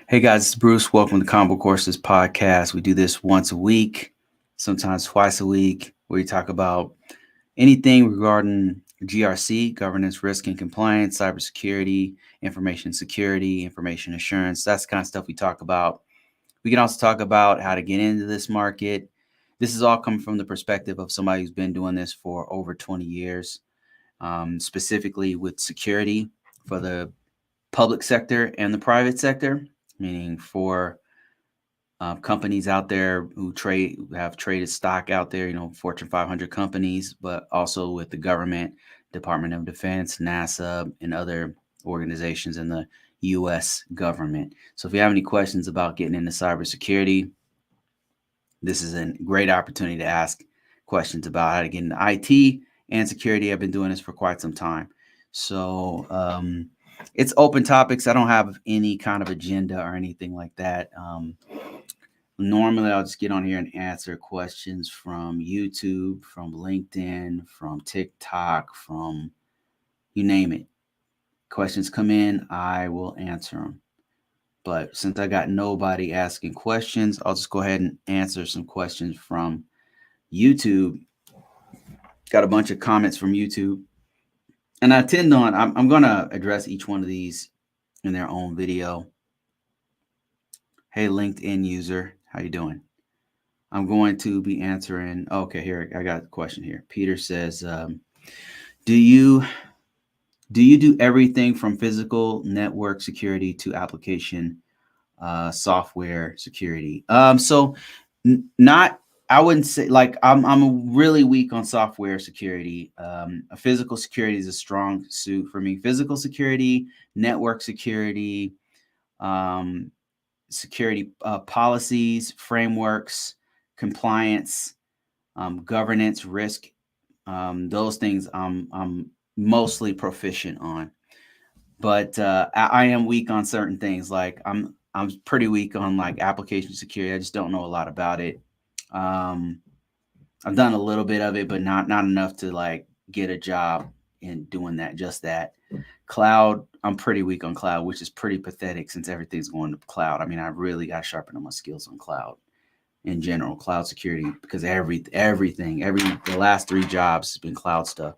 Hey guys, it's Bruce. Welcome to ConvoCourses podcast. We do this once a week, sometimes twice a week, where we talk about anything regarding GRC, governance, risk and compliance, cybersecurity, information security, information assurance. That's the kind of stuff we talk about. We can also talk about how to get into this market. This is all coming from the perspective of somebody who's been doing this for over 20 years, specifically with security for the public sector and the private sector, meaning for companies out there who have traded stock out there, Fortune 500 companies, but also with the government, Department of Defense, NASA, and other organizations in the U.S. government. So if you have any questions about getting into cybersecurity, this is a great opportunity to ask questions about how to get into IT and security. I've been doing this for quite some time. So it's open topics. I don't have any kind of agenda or anything like that. Normally, I'll just get on here and answer questions from YouTube, from LinkedIn, from TikTok, from you name it. Questions come in, I will answer them. But since I got nobody asking questions, I'll just go ahead and answer some questions from YouTube. Got a bunch of comments from YouTube. And I'm going to address each one of these in their own video. Hey, LinkedIn user, how you doing? I'm going to be answering. Okay, here I got a question here. Peter says, "Do you do everything from physical network security to application software security?" So not. I wouldn't say like I'm really weak on software security. Physical security is a strong suit for me. Physical security, network security, um, security policies, frameworks, compliance, governance, risk. Those things I'm mostly proficient on, but I am weak on certain things. Like I'm pretty weak on like application security. I just don't know a lot about it. Um, I've done a little bit of it, but not enough to like get a job in doing that. Just that. Cloud, I'm pretty weak on cloud, which is pretty pathetic since everything's going to cloud. I mean, I really got to sharpen up my skills on cloud in general, cloud security, because the last 3 jobs has been cloud stuff.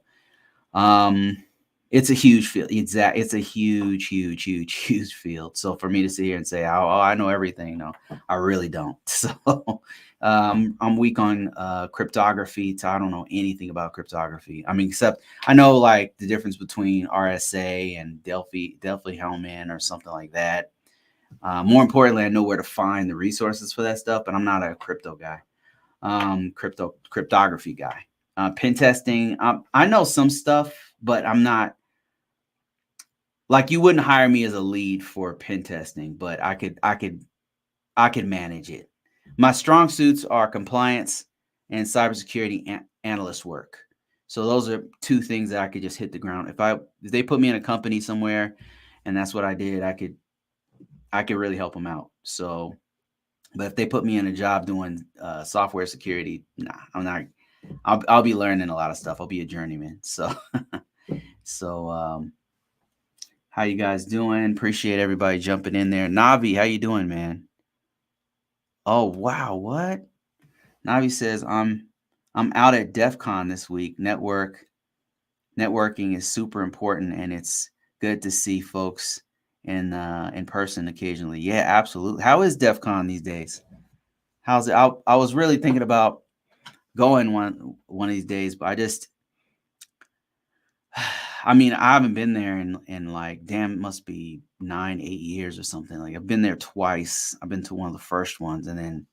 Um, it's a huge field. It's a huge field. So for me to sit here and say, "Oh, I know everything," no, I really don't. So I'm weak on cryptography. So I don't know anything about cryptography. I mean, except I know like the difference between RSA and Delphi Hellman or something like that. More importantly, I know where to find the resources for that stuff, but I'm not a crypto guy, cryptography guy. Pen testing, I know some stuff, but I'm not like you wouldn't hire me as a lead for pen testing, but I could manage it. My strong suits are compliance and cybersecurity analyst work. So those are 2 things that I could just hit the ground. If they put me in a company somewhere, and that's what I did, I could really help them out. So, but if they put me in a job doing software security, nah, I'm not. I'll be learning a lot of stuff. I'll be a journeyman. So, so how you guys doing? Appreciate everybody jumping in there. Navi, how you doing, man? Oh wow, what? Navi says I'm out at DEF CON this week. Networking is super important, and it's good to see folks in person occasionally. Yeah, absolutely. How is DEF CON these days? How's it? I was really thinking about going one of these days, but I mean, I haven't been there in like damn, it must be 9, 8 years or something. Like I've been there twice. I've been to one of the first ones, and then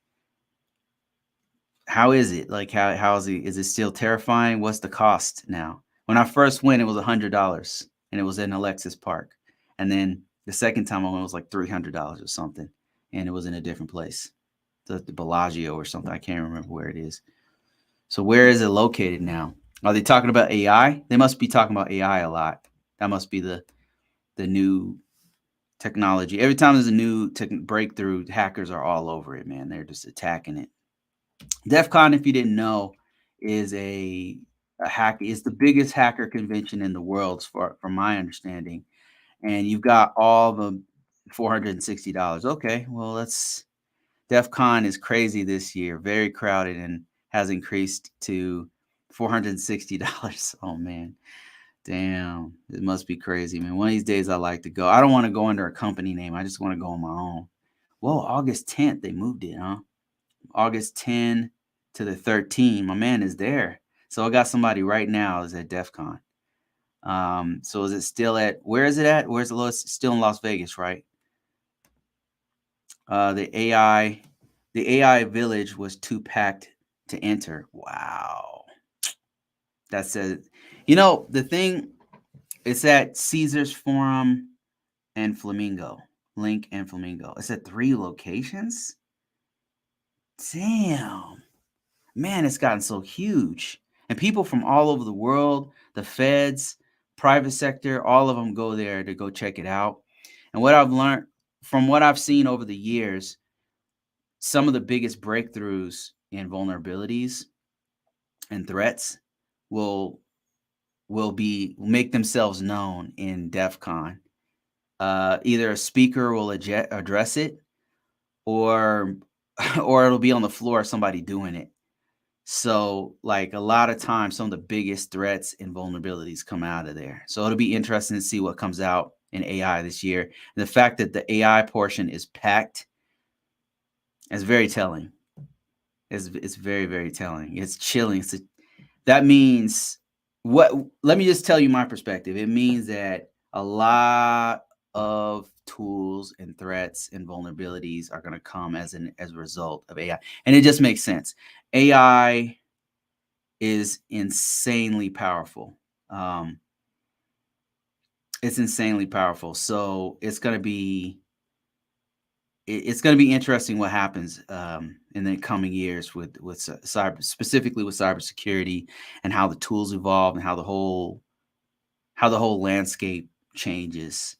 how is it? Like how is it? Is it still terrifying? What's the cost now? When I first went, it was $100, and it was in Alexis Park, and then the second time I went it was like $300 or something, and it was in a different place, the Bellagio or something. I can't remember where it is. So where is it located now? Are they talking about AI? They must be talking about AI a lot. That must be the new technology. Every time there's a new breakthrough, hackers are all over it, man. They're just attacking it. DEF CON, if you didn't know, is a hack is the biggest hacker convention in the world, from my understanding. And you've got all the $460. Okay, well, DEF CON is crazy this year, very crowded, and has increased to $460. Oh man, damn, it must be crazy, man. One of these days I like to go. I don't want to go under a company name. I just want to go on my own. Whoa, August 10th, they moved it, huh? August 10 to the 13th. My man is there. So I got somebody right now is at DEF CON. So is it still where is it at? Where's the lowest? Still in Las Vegas, right? The AI village was too packed to enter. Wow. That says, the thing, it's at Caesars Forum and Flamingo. Link and Flamingo. It's at 3 locations? Damn. Man, it's gotten so huge. And people from all over the world, the feds, private sector, all of them go there to go check it out. And what I've learned from what I've seen over the years, some of the biggest breakthroughs in vulnerabilities and threats will make themselves known in DEF CON. Either a speaker will address it, or it'll be on the floor, somebody doing it. So, like, a lot of times, some of the biggest threats and vulnerabilities come out of there. So it'll be interesting to see what comes out in AI this year. And the fact that the AI portion is packed is very telling. It's very, very telling. It's chilling. That means let me just tell you my perspective. It means that a lot of tools and threats and vulnerabilities are going to come as a result of AI. And it just makes sense. AI is insanely powerful. It's insanely powerful. So it's going to be interesting what happens in the coming years with cyber, specifically with cybersecurity, and how the tools evolve and how the whole landscape changes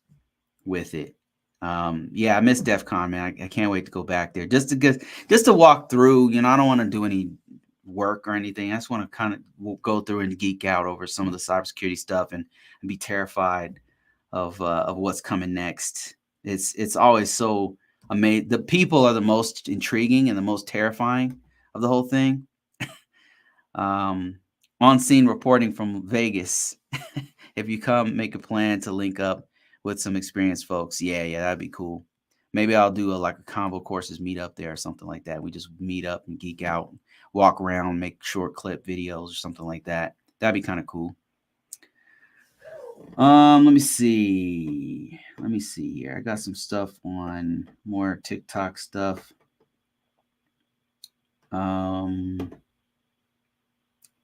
with it. Yeah, I miss DEF CON, man. I can't wait to go back there just to walk through. I don't want to do any work or anything. I just want to kind of go through and geek out over some of the cybersecurity stuff and be terrified of what's coming next. It's always so amazing. The people are the most intriguing and the most terrifying of the whole thing. On scene reporting from Vegas. If you come, make a plan to link up with some experienced folks. Yeah, that'd be cool. Maybe I'll do a ConvoCourses meet up there or something like that. We just meet up and geek out, walk around, make short clip videos or something like that. That'd be kind of cool. Let me see here. I got some stuff on more TikTok stuff.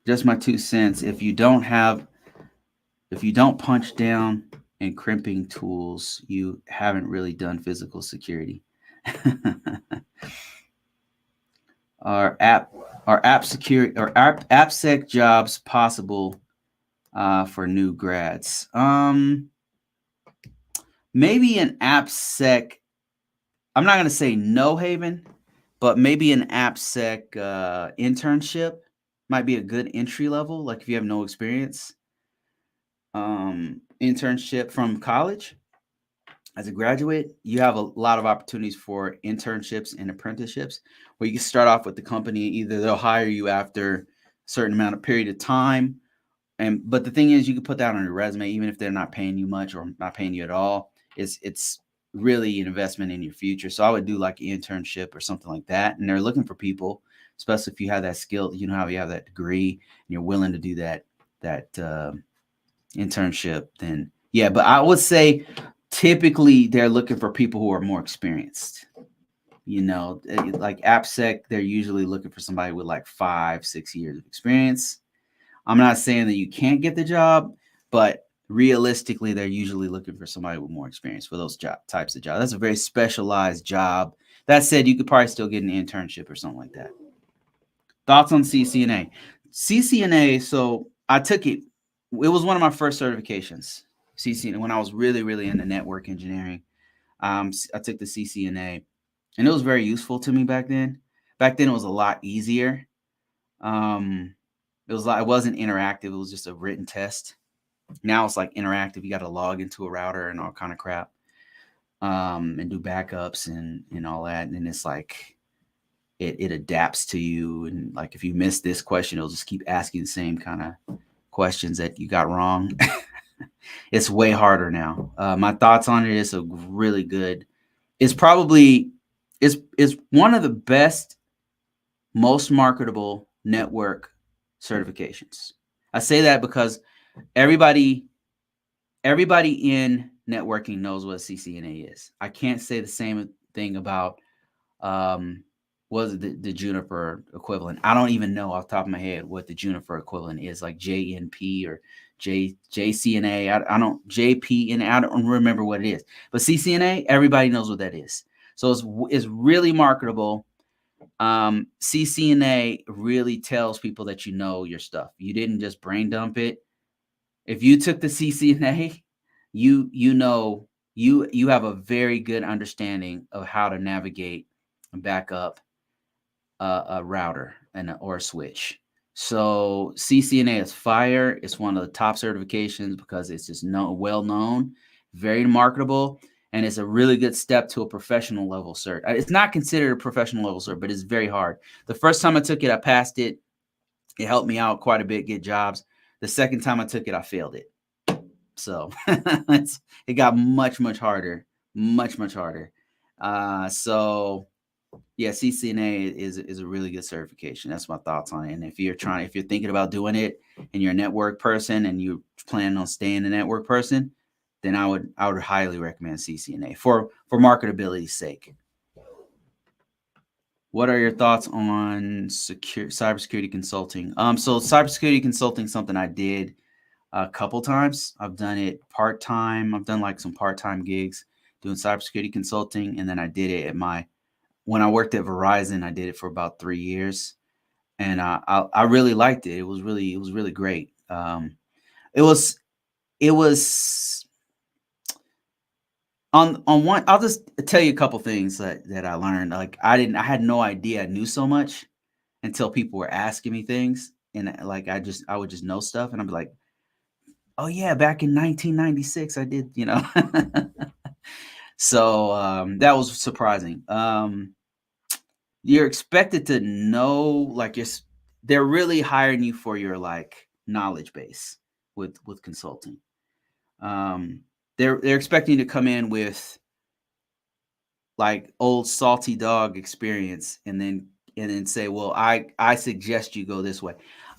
Just my 2 cents. If you don't punch down and crimping tools, you haven't really done physical security. Are AppSec jobs possible for new grads? Maybe an AppSec. I'm not going to say no, Haven, but maybe an AppSec internship might be a good entry level. Like if you have no experience, internship from college as a graduate, you have a lot of opportunities for internships and apprenticeships where you can start off with the company. Either they'll hire you after a certain amount of period of time. But the thing is, you can put that on your resume, even if they're not paying you much or not paying you at all. It's really an investment in your future. So I would do like an internship or something like that. And they're looking for people, especially if you have that skill, how you have that degree and you're willing to do that internship, then yeah. But I would say typically they're looking for people who are more experienced. Like AppSec, they're usually looking for somebody with like 5-6 years of experience. I'm not saying that you can't get the job, but realistically, they're usually looking for somebody with more experience for those types of jobs. That's a very specialized job. That said, you could probably still get an internship or something like that. Thoughts on CCNA? CCNA, so I took it. It was one of my first certifications, CCNA, when I was really, really into network engineering. I took the CCNA, and it was very useful to me back then. Back then, it was a lot easier. It wasn't interactive. It was just a written test. Now it's like interactive. You got to log into a router and all kind of crap. and do backups and all that. And it's like it adapts to you. And like if you miss this question, it'll just keep asking the same kind of questions that you got wrong. It's way harder now. My thoughts on it is a really good. It's probably is one of the best, most marketable network certifications. I say that because everybody in networking knows what CCNA is. I can't say the same thing about was the Juniper equivalent. I don't even know off the top of my head what the Juniper equivalent is, like JNP or JCNA. I don't JPNA. I don't remember what it is. But CCNA, everybody knows what that is. So it's really marketable. CCNA really tells people that you know your stuff. You didn't just brain dump it. If you took the CCNA, you know you have a very good understanding of how to navigate and back up a router or a switch. So CCNA is fire. It's one of the top certifications because it's just well known, very marketable, and it's a really good step to a professional level cert. It's not considered a professional level cert, but it's very hard. The first time I took it, I passed it. It helped me out quite a bit, get jobs. The second time I took it, I failed it. So it got much harder, much harder. So yeah, CCNA is a really good certification. That's my thoughts on it. And if you're thinking about doing it and you're a network person and you're planning on staying a network person, then I would highly recommend CCNA for marketability's sake. What are your thoughts on cybersecurity consulting? So cybersecurity consulting is something I did a couple times. I've done it part-time. I've done like some part-time gigs doing cybersecurity consulting. And then I did it when I worked at Verizon, I did it for about 3 years. And I really liked it. It was really great. It was on one, I'll just tell you a couple things that I learned. Like I had no idea I knew so much until people were asking me things. And like I would just know stuff and I'd be like, oh yeah, back in 1996 I did, So that was surprising. You're expected to know, like they're really hiring you for your like knowledge base with consulting. They're expecting you to come in with like old salty dog experience and then say, well, I suggest you go this way.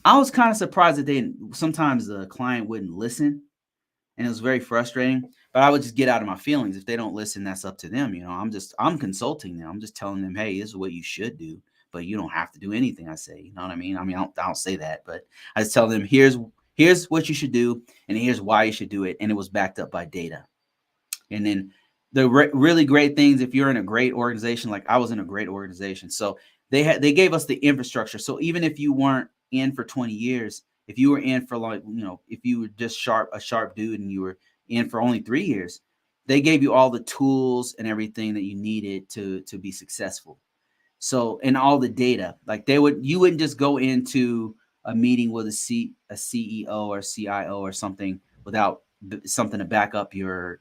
I was kind of surprised that sometimes the client wouldn't listen, and it was very frustrating. But I would just get out of my feelings. If they don't listen, that's up to them. I'm consulting them. I'm just telling them, hey, this is what you should do, but you don't have to do anything I say. You know what I mean? I don't say that, but I just tell them, here's what you should do, and here's why you should do it, and it was backed up by data. And then the really great things, if you're in a great organization, like I was in a great organization, so they gave us the infrastructure. So even if you weren't in for 20 years, if you were in for like, if you were just a sharp dude and you were in for only 3 years, they gave you all the tools and everything that you needed to be successful. So, and all the data, like you wouldn't just go into a meeting with a CEO or CIO or something without something to back up your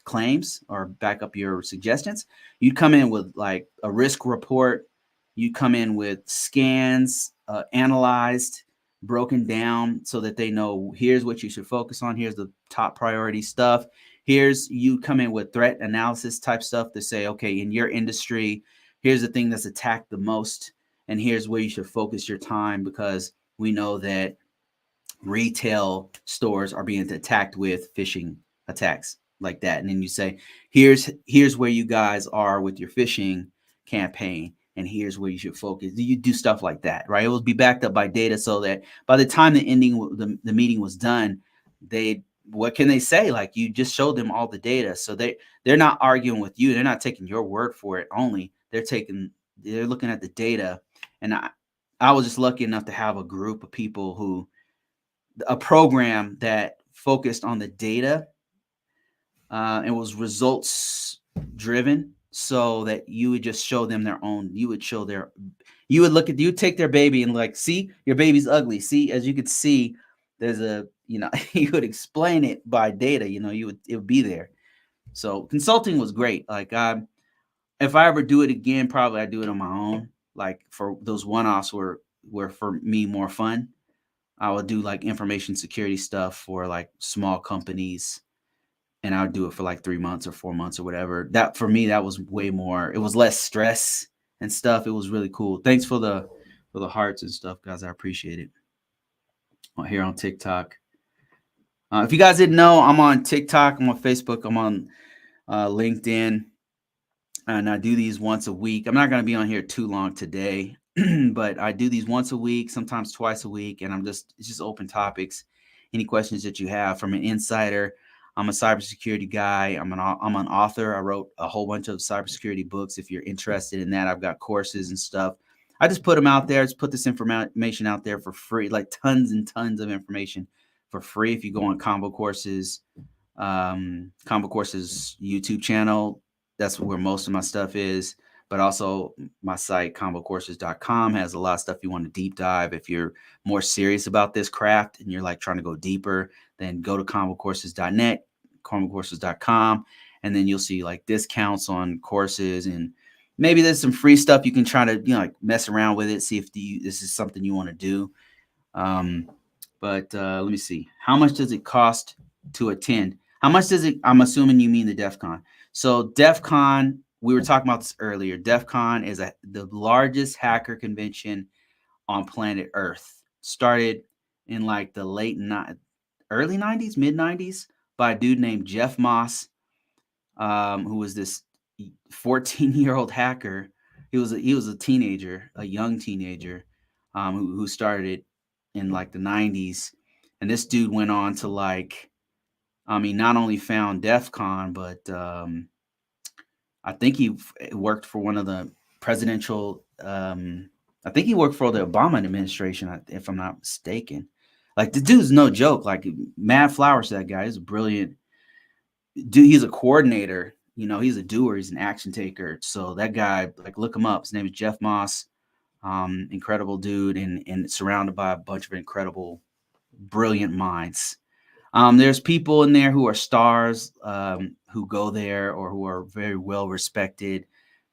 claims or back up your suggestions. You'd come in with like a risk report. You'd come in with scans, analyzed, broken down so that they know here's what you should focus on. Here's the top priority stuff. You come in with threat analysis type stuff to say, okay, in your industry, here's the thing that's attacked the most, and here's where you should focus your time, because we know that retail stores are being attacked with phishing attacks like that. And then you say, here's where you guys are with your phishing campaign, and here's where you should focus. You do stuff like that, right? It will be backed up by data, so that by the time the meeting was done, what can they say? Like, you just showed them all the data, so they're not arguing with you. They're not taking your word for it only. They're looking at the data. And I was just lucky enough to have a group of people a program that focused on the data and was results driven, so that you would just show them you would take their baby and like, see, your baby's ugly. See, as you could see, there's you would explain it by data, it would be there. So consulting was great. Like if I ever do it again, probably I do it on my own. Like for those one-offs were for me more fun. I would do like information security stuff for like small companies, and I would do it for like 3 months or 4 months or whatever. That for me, that was way more. It was less stress and stuff. It was really cool. Thanks for the hearts and stuff, guys. I appreciate it. Here on TikTok. If you guys didn't know, I'm on TikTok. I'm on Facebook. I'm on LinkedIn, and I do these once a week. I'm not going to be on here too long today, but I do these once a week, sometimes twice a week, and it's just open topics. Any questions that you have from an insider. I'm a cybersecurity guy. I'm an author. I wrote a whole bunch of cybersecurity books. If you're interested in that, I've got courses and stuff. I just put them out there. Just put this information out there for free, like tons and tons of information for free. If you go on ConvoCourses, ConvoCourses YouTube channel, that's where most of my stuff is. But also my site, ConvoCourses.com, has a lot of stuff you want to deep dive. If you're more serious about this craft and you're like trying to go deeper, then go to ConvoCourses.net, ConvoCourses.com, and then you'll see like discounts on courses, and maybe there's some free stuff you can try to like mess around with it, see if this is something you want to do. But let me see. How much does it cost to attend? How much does it? I'm assuming you mean the DEF CON. So DEF CON, we were talking about this earlier. DEF CON is the largest hacker convention on planet Earth. Started in like the early 90s, mid 90s by a dude named Jeff Moss, who was this 14-year-old hacker. He was a teenager, a young teenager, who started in like the 90s. And this dude went on to not only found DEF CON, but I think he worked for one of the presidential, I think he worked for the Obama administration, if I'm not mistaken. Like the dude's no joke. Like mad flowers to that guy. He's a brilliant dude. He's a coordinator. He's a doer. He's an action taker. So that guy, like, look him up. His name is Jeff Moss. Incredible dude, and surrounded by a bunch of incredible, brilliant minds. There's people in there who are stars, who go there or who are very well respected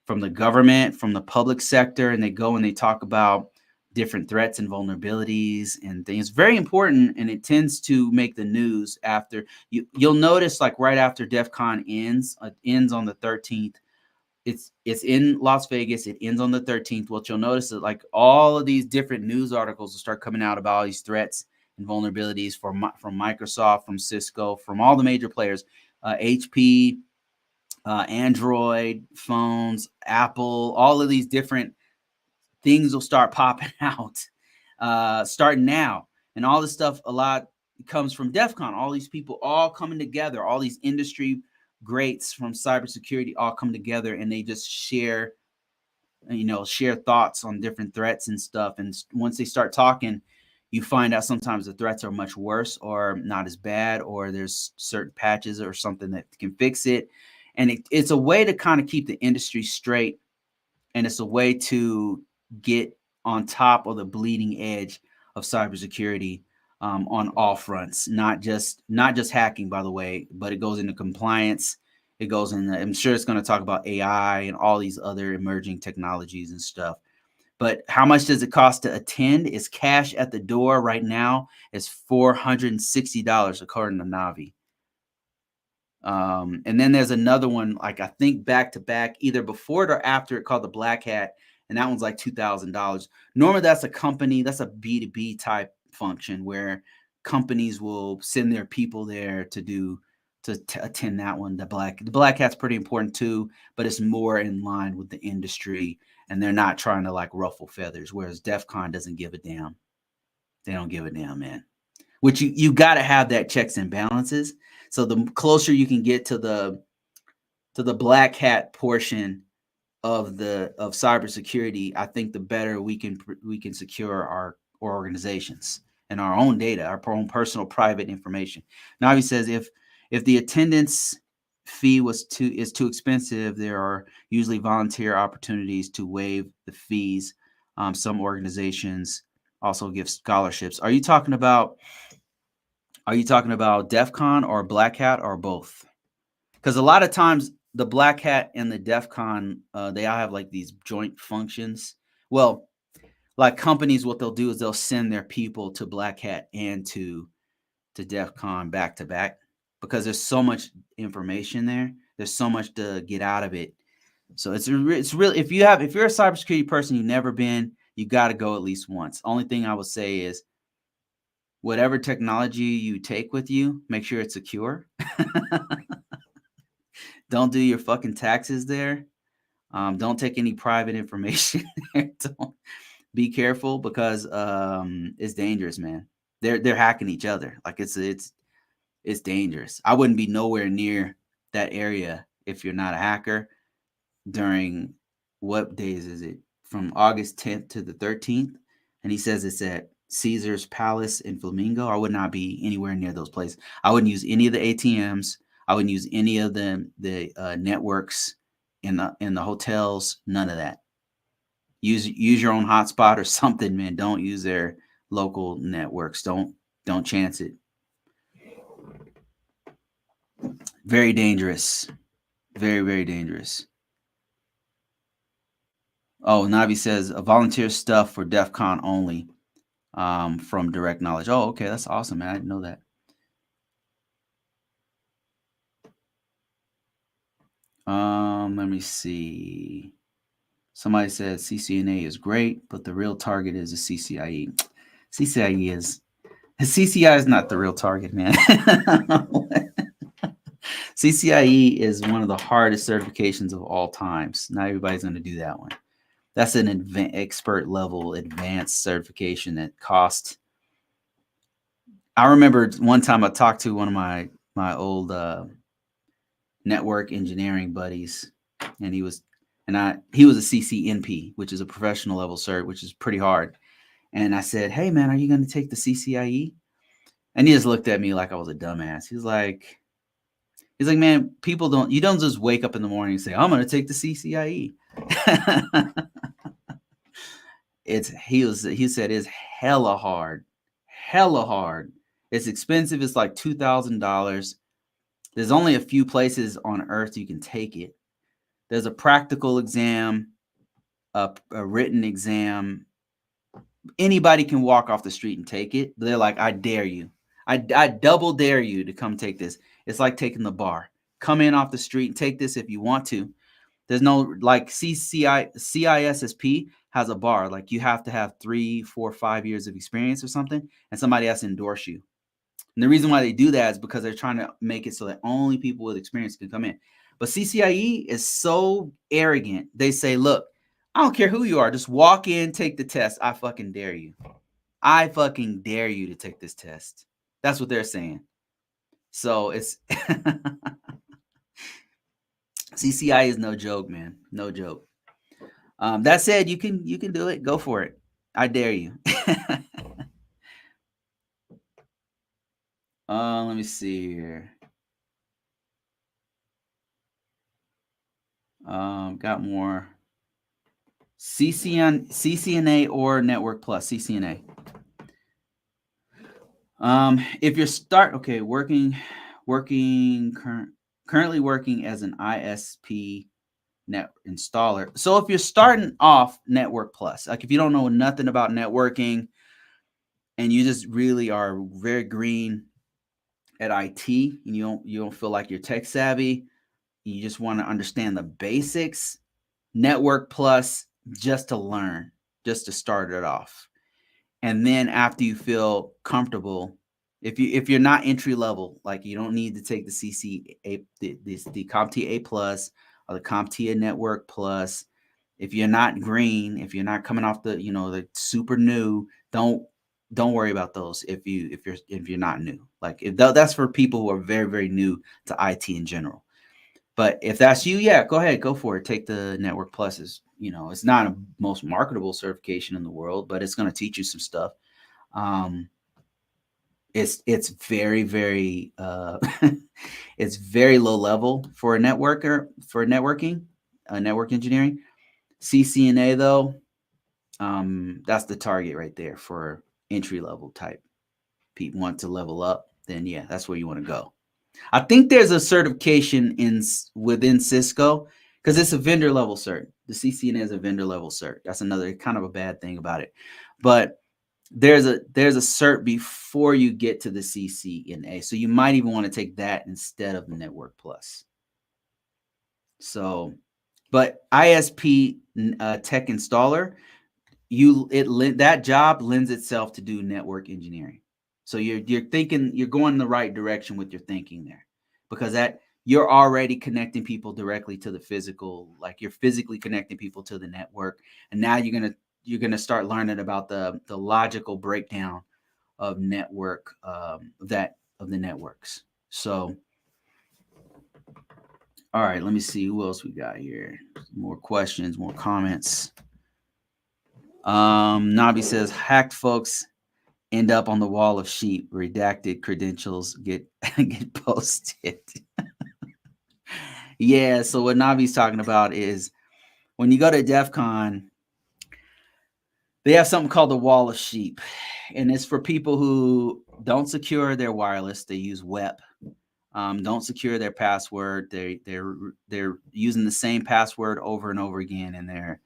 from the government, from the public sector, and they go and they talk about different threats and vulnerabilities and things. Very important, and it tends to make the news after. You'll notice, like right after DEF CON ends on the 13th. It's in Las Vegas. It ends on the 13th. What you'll notice is like all of these different news articles will start coming out about all these threats and vulnerabilities from Microsoft, from Cisco, from all the major players, HP, Android phones, Apple, all of these different things will start popping out starting now. And all this stuff, a lot comes from DEF CON. All these people all coming together, all these industry greats from cybersecurity all come together, and they just share thoughts on different threats and stuff. And once they start talking, you find out sometimes the threats are much worse or not as bad, or there's certain patches or something that can fix it. And it's a way to kind of keep the industry straight, and it's a way to get on top of the bleeding edge of cybersecurity on all fronts, not just hacking, by the way, but it goes into compliance. It goes in. I'm sure it's going to talk about AI and all these other emerging technologies and stuff. But how much does it cost to attend? Is cash at the door right now is $460 according to Navi. And then there's another one, like I think back to back, either before it or after it, called the Black Hat, and that one's like $2,000. Normally, that's a company, that's a B2B type function where companies will send their people there to attend that one. The Black Hat's pretty important too, but it's more in line with the industry, and they're not trying to like ruffle feathers. Whereas DEF CON doesn't give a damn. They don't give a damn, man. Which you got to have that checks and balances. So the closer you can get to the Black Hat portion of cybersecurity, I think the better we can secure our organizations and our own data, our own personal private information. Navi says if the attendance fee is too expensive, there are usually volunteer opportunities to waive the fees. Some organizations also give scholarships. Are you talking about DEF CON or Black Hat or both? because a lot of times the Black Hat and the DEF CON, they all have like these joint functions. Well, like companies, what they'll do is they'll send their people to Black Hat and to DEF CON back to back, because there's so much information there. There's so much to get out of it. So it's really, if you're a cybersecurity person, you've never been, you got to go at least once. Only thing I would say is, whatever technology you take with you, make sure it's secure. Don't do your fucking taxes there. Don't take any private information there. Don't, be careful, because it's dangerous, man. They're hacking each other. Like it's dangerous. I wouldn't be nowhere near that area if you're not a hacker during, what days is it? From August 10th to the 13th. And he says it's at Caesar's Palace in Flamingo. I would not be anywhere near those places. I wouldn't use any of the ATMs. I wouldn't use any of the networks in the hotels. None of that. Use your own hotspot or something, man. Don't use their local networks. Don't chance it. Very dangerous. Very, very dangerous. Oh, Navi says volunteer stuff for DEF CON only, from direct knowledge. Oh, okay, that's awesome, man. I didn't know that. Let me see. Somebody said CCNA is great, but the real target is a CCIE. CCIE is not the real target, man. CCIE is one of the hardest certifications of all times. Not everybody's going to do that one. That's an expert level advanced certification that cost. I remember one time I talked to one of my old network engineering buddies, and he was a CCNP, which is a professional level cert, which is pretty hard. And I said, "Hey man, are you going to take the CCIE?" And he just looked at me like I was a dumbass. He's like, "Man, you don't just wake up in the morning and say, I'm going to take the CCIE." He said it's hella hard. It's expensive. It's like $2,000. There's only a few places on earth you can take it. There's a practical exam, a written exam. Anybody can walk off the street and take it. They're like, I dare you. I double dare you to come take this. It's like taking the bar. Come in off the street and take this if you want to. There's no, like, CISSP has a bar. Like, you have to have 3, 4, 5 years of experience or something, and somebody has to endorse you. And the reason why they do that is because they're trying to make it so that only people with experience can come in. But CCIE is so arrogant. They say, look, I don't care who you are. Just walk in, take the test. I fucking dare you. I fucking dare you to take this test. That's what they're saying. So it's CCIE is no joke, man. No joke. That said, you can do it. Go for it. I dare you. Let me see here. Got more. CCNA or Network Plus. CCNA. If you're currently working as an ISP net installer. So if you're starting off, Network Plus, like if you don't know nothing about networking and you just really are very green at IT and you don't feel like you're tech savvy, you just want to understand the basics, Network Plus, just to learn, just to start it off. And then after you feel comfortable, if you're not entry level, like you don't need to take the the CompTIA A plus or the CompTIA Network Plus. If you're not green, if you're not coming off the super new, don't worry about those. If you're not new, like that's for people who are very, very new to IT in general. But if that's you, yeah, go ahead, go for it. Take the Network Pluses. It's not a most marketable certification in the world, but it's going to teach you some stuff. It's very, very it's very low level for a networker, for networking, network engineering. CCNA though, that's the target right there for entry level type. People want to level up, then yeah, that's where you want to go. I think there's a certification within Cisco because it's a vendor level cert. The CCNA is a vendor level cert. That's another kind of a bad thing about it. But there's a cert before you get to the CCNA. So you might even want to take that instead of the Network Plus. So, but ISP tech installer, that job lends itself to do network engineering. So you're thinking, you're going in the right direction with your thinking there, because that you're already connecting people directly to the physical, like you're physically connecting people to the network, and now you're gonna start learning about the logical breakdown of network of the networks. So, all right, let me see who else we got here. More questions, more comments. Nabi says hacked folks end up on the wall of sheep. Redacted credentials get posted. Yeah, so what Navi's talking about is when you go to DEF CON, they have something called the wall of sheep. And it's for people who don't secure their wireless. They use WEP. Don't secure their password. They're using the same password over and over again, and they're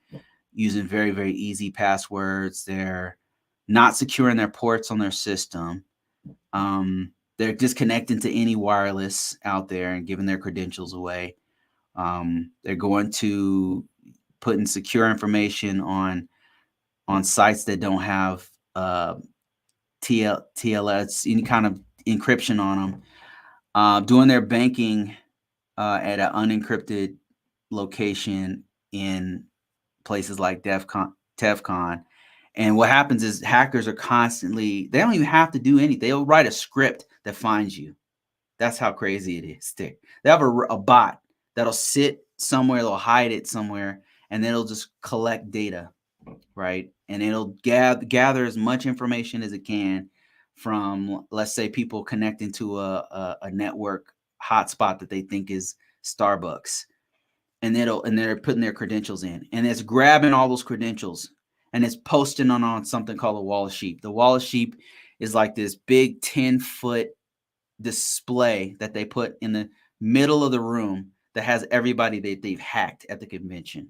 using very, very easy passwords. They're not securing their ports on their system. They're just connecting to any wireless out there and giving their credentials away. They're going to put in secure information on sites that don't have TLS, any kind of encryption on them. Doing their banking at an unencrypted location in places like TEFCON. And what happens is hackers are constantly, they don't even have to do anything. They'll write a script that finds you. That's how crazy it is. They have a bot that'll sit somewhere, they'll hide it somewhere, and then it'll just collect data, right? And it'll gather as much information as it can from, let's say, people connecting to a network hotspot that they think is Starbucks. And they're putting their credentials in, and it's grabbing all those credentials, and it's posting on something called a wall of sheep. The wall of sheep is like this big 10-foot display that they put in the middle of the room that has everybody that they've hacked at the convention.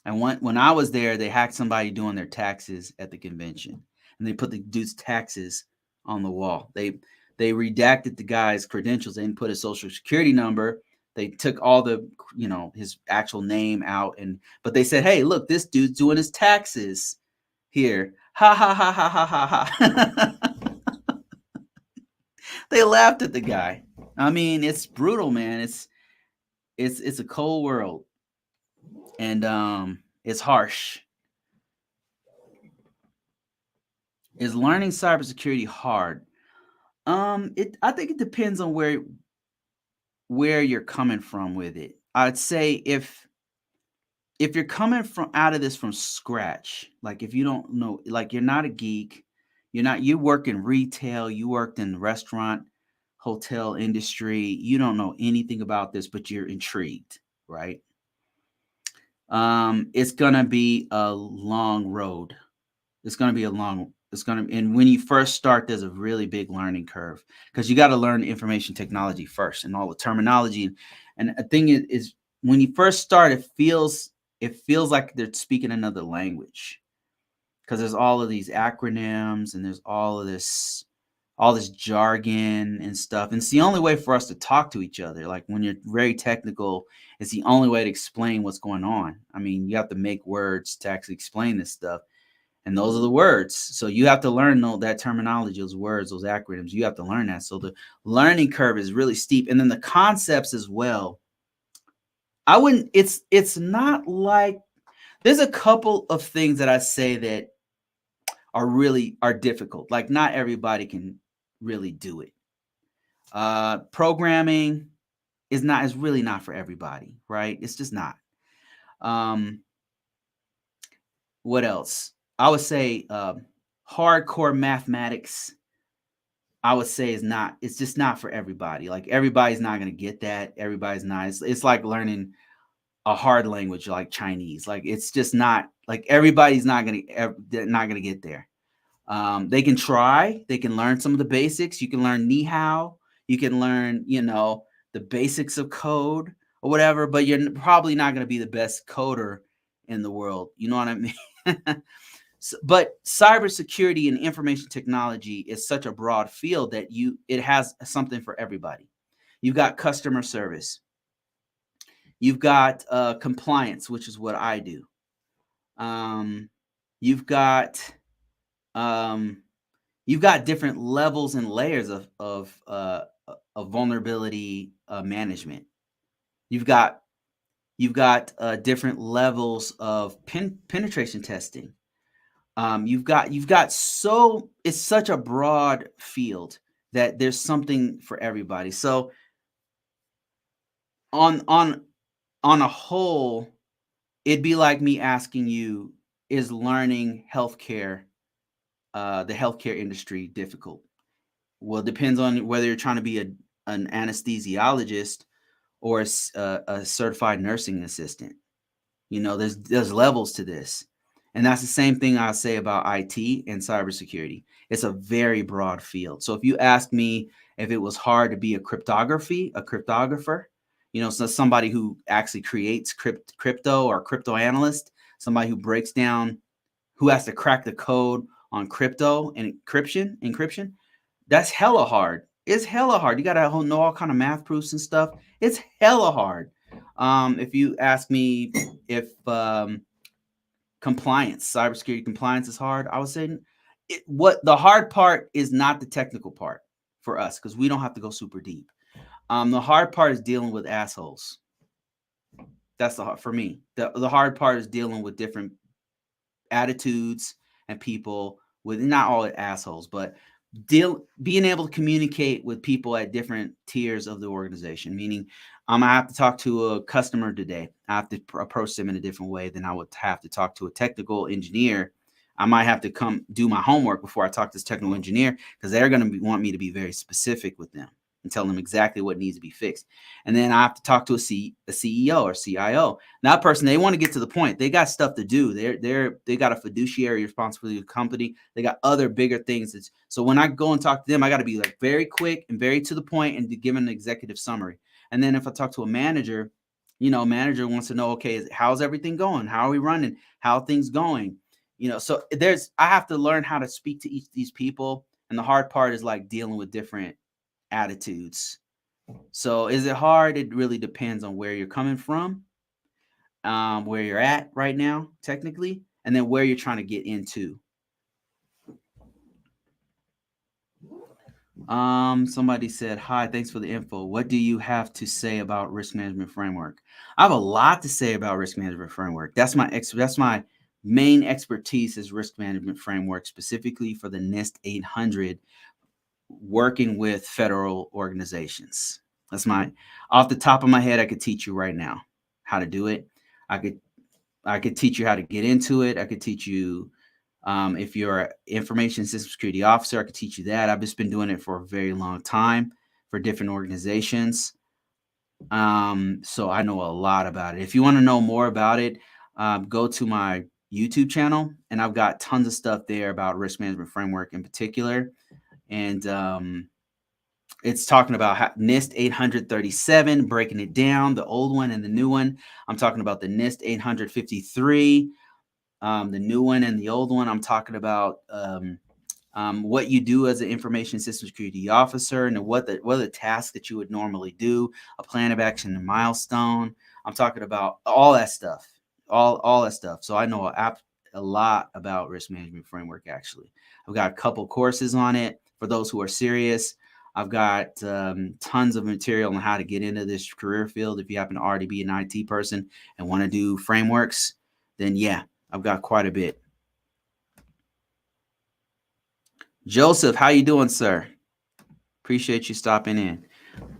And when I was there, they hacked somebody doing their taxes at the convention, and they put the dude's taxes on the wall. They redacted the guy's credentials. They didn't put his social security number. They took all the, his actual name out, but they said, "Hey, look, this dude's doing his taxes here." Ha ha ha ha ha ha ha. They laughed at the guy. I mean, it's brutal, man. It's a cold world, and it's harsh. Is learning cybersecurity hard? I think it depends on where you're coming from with it. I'd say if you're coming out of this from scratch, like if you don't know, like you're not a geek, you work in retail, you worked in the restaurant, hotel industry, you don't know anything about this, but you're intrigued, right? It's gonna be a long road. And when you first start, there's a really big learning curve because you got to learn information technology first and all the terminology. And the thing is when you first start, it feels like they're speaking another language because there's all of these acronyms and there's all this jargon and stuff. And it's the only way for us to talk to each other. Like when you're very technical, it's the only way to explain what's going on. I mean, you have to make words to actually explain this stuff. And those are the words. So you have to learn that terminology, those words, those acronyms. You have to learn that. So the learning curve is really steep. And then the concepts as well. It's not like, there's a couple of things that I say that are difficult. Like not everybody can really do it. Programming is really not for everybody, right? It's just not. What else? I would say hardcore mathematics, I would say it's just not for everybody. Like everybody's not going to get that. Everybody's not. It's like learning a hard language like Chinese. Like it's just not, like everybody's not going to get there. They can try. They can learn some of the basics. You can learn ni hao. You can learn, the basics of code or whatever, but you're probably not going to be the best coder in the world. You know what I mean? But cybersecurity and information technology is such a broad field that it has something for everybody. You've got customer service. You've got compliance, which is what I do. You've got different levels and layers of vulnerability management. You've got different levels of penetration testing. It's such a broad field that there's something for everybody. So on a whole, it'd be like me asking you, is learning healthcare, the healthcare industry, difficult? Well, it depends on whether you're trying to be an anesthesiologist or a certified nursing assistant. There's levels to this. And that's the same thing I say about IT and cybersecurity. It's a very broad field. So if you ask me if it was hard to be a cryptographer, so somebody who actually creates crypto or crypto analyst, somebody who breaks down, who has to crack the code on crypto and encryption, that's hella hard. It's hella hard. You got to know all kind of math proofs and stuff. It's hella hard. If you ask me if cybersecurity compliance is hard, I would say what the hard part is not the technical part for us, because we don't have to go super deep. The hard part is dealing with assholes. That's for me. The hard part is dealing with different attitudes and people, with not all assholes, but being able to communicate with people at different tiers of the organization. Meaning, I have to talk to a customer today. I have to approach them in a different way than I would have to talk to a technical engineer. I might have to come do my homework before I talk to this technical engineer, because they're going to want me to be very specific with them and tell them exactly what needs to be fixed. And then I have to talk to a CEO or CIO. That person, they want to get to the point. They got stuff to do. They got a fiduciary responsibility to the company. They got other bigger things. So when I go and talk to them, I got to be like very quick and very to the point and to give an executive summary. And then if I talk to a manager, manager wants to know, okay, how's everything going? How are we running? How are things going? So I have to learn how to speak to each of these people. And the hard part is like dealing with different attitudes. So is it hard? It really depends on where you're coming from, where you're at right now, technically, and then where you're trying to get into. Somebody said, hi, thanks for the info. What do you have to say about risk management framework? I have a lot to say about risk management framework. That's my main expertise, is risk management framework, specifically for the NIST 800, working with federal organizations. That's off the top of my head, I could teach you right now how to do it. I could teach you how to get into it. I could teach you, if you're an information system security officer, I could teach you that. I've just been doing it for a very long time for different organizations. So I know a lot about it. If you want to know more about it, go to my YouTube channel, and I've got tons of stuff there about risk management framework in particular. And it's talking about NIST 837, breaking it down, the old one and the new one. I'm talking about the NIST 853, the new one and the old one. I'm talking about what you do as an information system security officer, and what are the tasks that you would normally do, a plan of action and milestone. I'm talking about all that stuff, all that stuff. So I know a lot about risk management framework, actually. I've got a couple courses on it for those who are serious. I've got tons of material on how to get into this career field. If you happen to already be an IT person and want to do frameworks, then yeah, I've got quite a bit. Joseph, how you doing, sir? Appreciate you stopping in.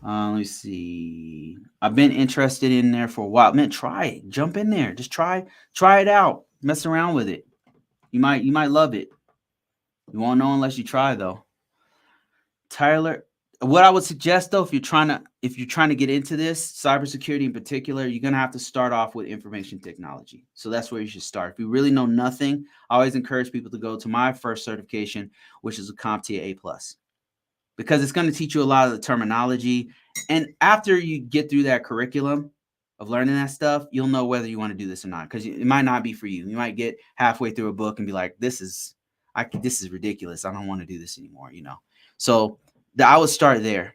Let me see. I've been interested in there for a while. Man, try it. Jump in there. Just try it out. Mess around with it. You might love it. You won't know unless you try, though. Tyler, what I would suggest, though, if you're trying to get into this, cybersecurity in particular, you're gonna have to start off with information technology. So that's where you should start. If you really know nothing, I always encourage people to go to my first certification, which is a CompTIA A+. because it's going to teach you a lot of the terminology. And after you get through that curriculum of learning that stuff, you'll know whether you want to do this or not, because it might not be for you. You might get halfway through a book and be like, this is ridiculous. I don't want to do this anymore, So I would start there.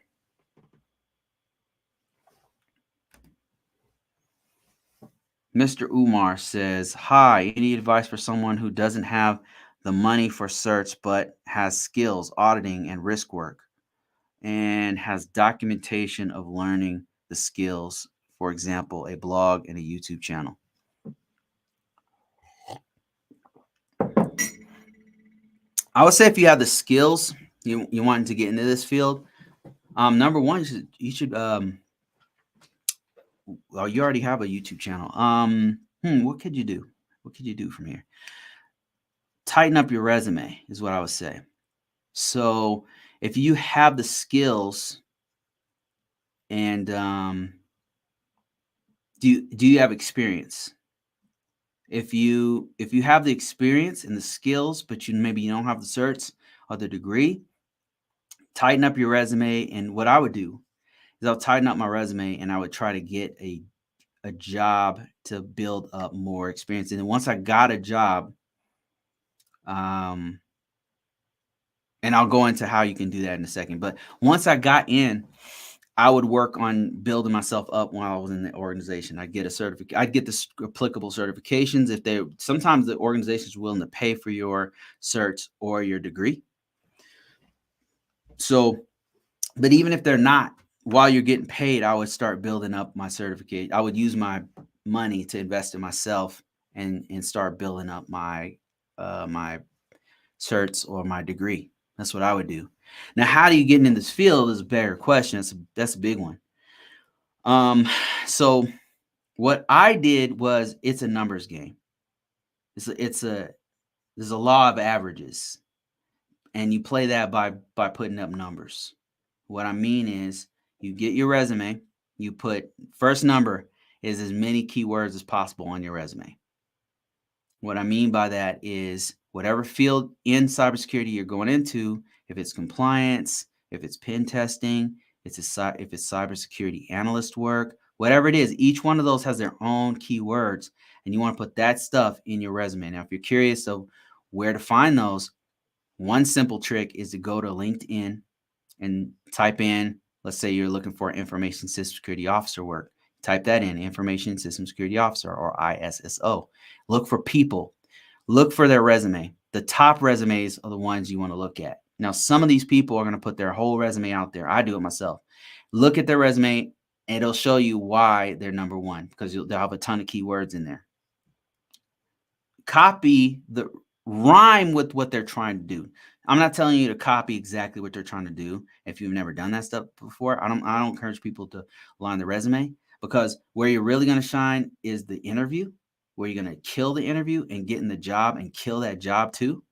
Mr. Umar says, hi, any advice for someone who doesn't have the money for certs but has skills, auditing, and risk work, and has documentation of learning the skills, for example, a blog and a YouTube channel? I would say if you have the skills, you want to get into this field, number one, you should well, you already have a YouTube channel. What could you do? What could you do from here? Tighten up your resume is what I would say. So if you have the skills and do you have experience? If you have the experience and the skills, but maybe you don't have the certs or the degree, tighten up your resume. And what I would do is I'll tighten up my resume and I would try to get a job to build up more experience. And then once I got a job, and I'll go into how you can do that in a second. But once I got in, I would work on building myself up while I was in the organization. I'd get a certificate. I'd get the applicable certifications. Sometimes the organization's willing to pay for your certs or your degree. So, but even if they're not, while you're getting paid, I would start building up my certificate. I would use my money to invest in myself and start building up my my certs or my degree. That's what I would do. Now, how do you get in this field is a better question. That's a big one. So what I did was, it's a numbers game. There's a law of averages, and you play that by putting up numbers. What I mean is, you get your resume, you put first number is as many keywords as possible on your resume. What I mean by that is, whatever field in cybersecurity you're going into, if it's compliance, if it's pen testing, if it's cybersecurity analyst work, whatever it is, each one of those has their own keywords, and you want to put that stuff in your resume. Now, if you're curious of where to find those, one simple trick is to go to LinkedIn and type in, let's say you're looking for information system security officer work. Type that in, information system security officer, or ISSO. Look for people. Look for their resume. The top resumes are the ones you want to look at. Now, some of these people are going to put their whole resume out there. I do it myself. Look at their resume, and it'll show you why they're number one, because they'll have a ton of keywords in there. Copy the rhyme with what they're trying to do. I'm not telling you to copy exactly what they're trying to do if you've never done that stuff before. I don't encourage people to line the resume, because where you're really going to shine is the interview, where you're going to kill the interview and get in the job and kill that job too.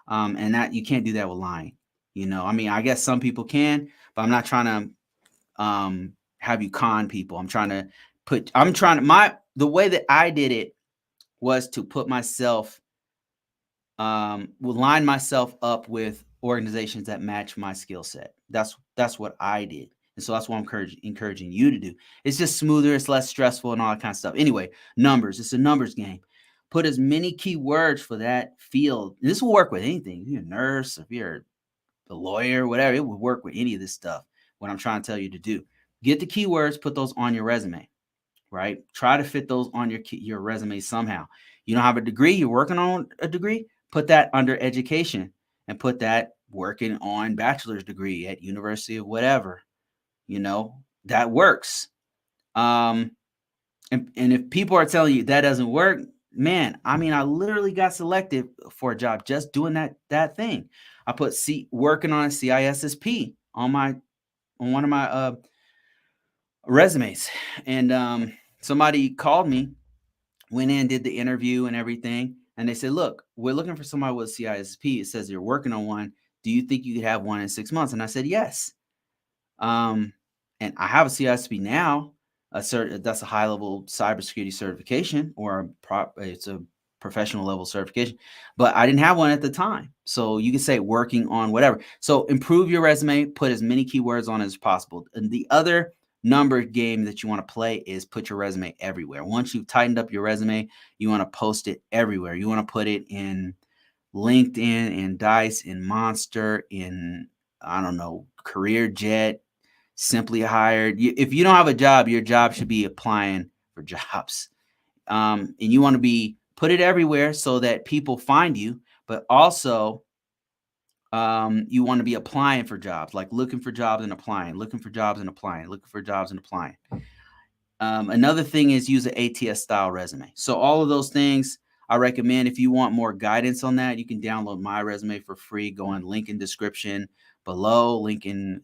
And that you can't do that with lying. I mean, I guess some people can, but I'm not trying to have you con people. The way that I did it was to put myself, line myself up with organizations that match my skill set. That's what I did. And so that's what I'm encouraging you to do. It's just smoother, it's less stressful, and all that kind of stuff. Anyway, numbers. It's a numbers game. Put as many keywords for that field. And this will work with anything. If you're a nurse, if you're a lawyer, whatever, it will work with any of this stuff. What I'm trying to tell you to do. Get the keywords, put those on your resume, right? Try to fit those on your resume somehow. You don't have a degree, you're working on a degree, put that under education and put that working on bachelor's degree at university of whatever. That works. And if people are telling you that doesn't work, man, I mean, I literally got selected for a job just doing that thing. I put working on CISSP on one of my resumes, and somebody called me, went in, did the interview and everything, and they said, look, we're looking for somebody with CISSP. It says you're working on one. Do you think you could have one in 6 months? And I said, yes. And I have a CISSP now. That's a high level cybersecurity certification, or it's a professional level certification, but I didn't have one at the time. So you can say working on whatever. So improve your resume, put as many keywords on as possible. And the other number game that you want to play is put your resume everywhere. Once you've tightened up your resume, you want to post it everywhere. You want to put it in LinkedIn, in Dice, in Monster, in, I don't know, CareerJet, Simply Hired. If you don't have a job, your job should be applying for jobs. And you want to put it everywhere so that people find you, but also you want to be applying for jobs, like looking for jobs and applying, looking for jobs and applying, looking for jobs and applying. Another thing is use an ATS style resume. So all of those things I recommend. If you want more guidance on that, you can download my resume for free. Go in link in description below, link in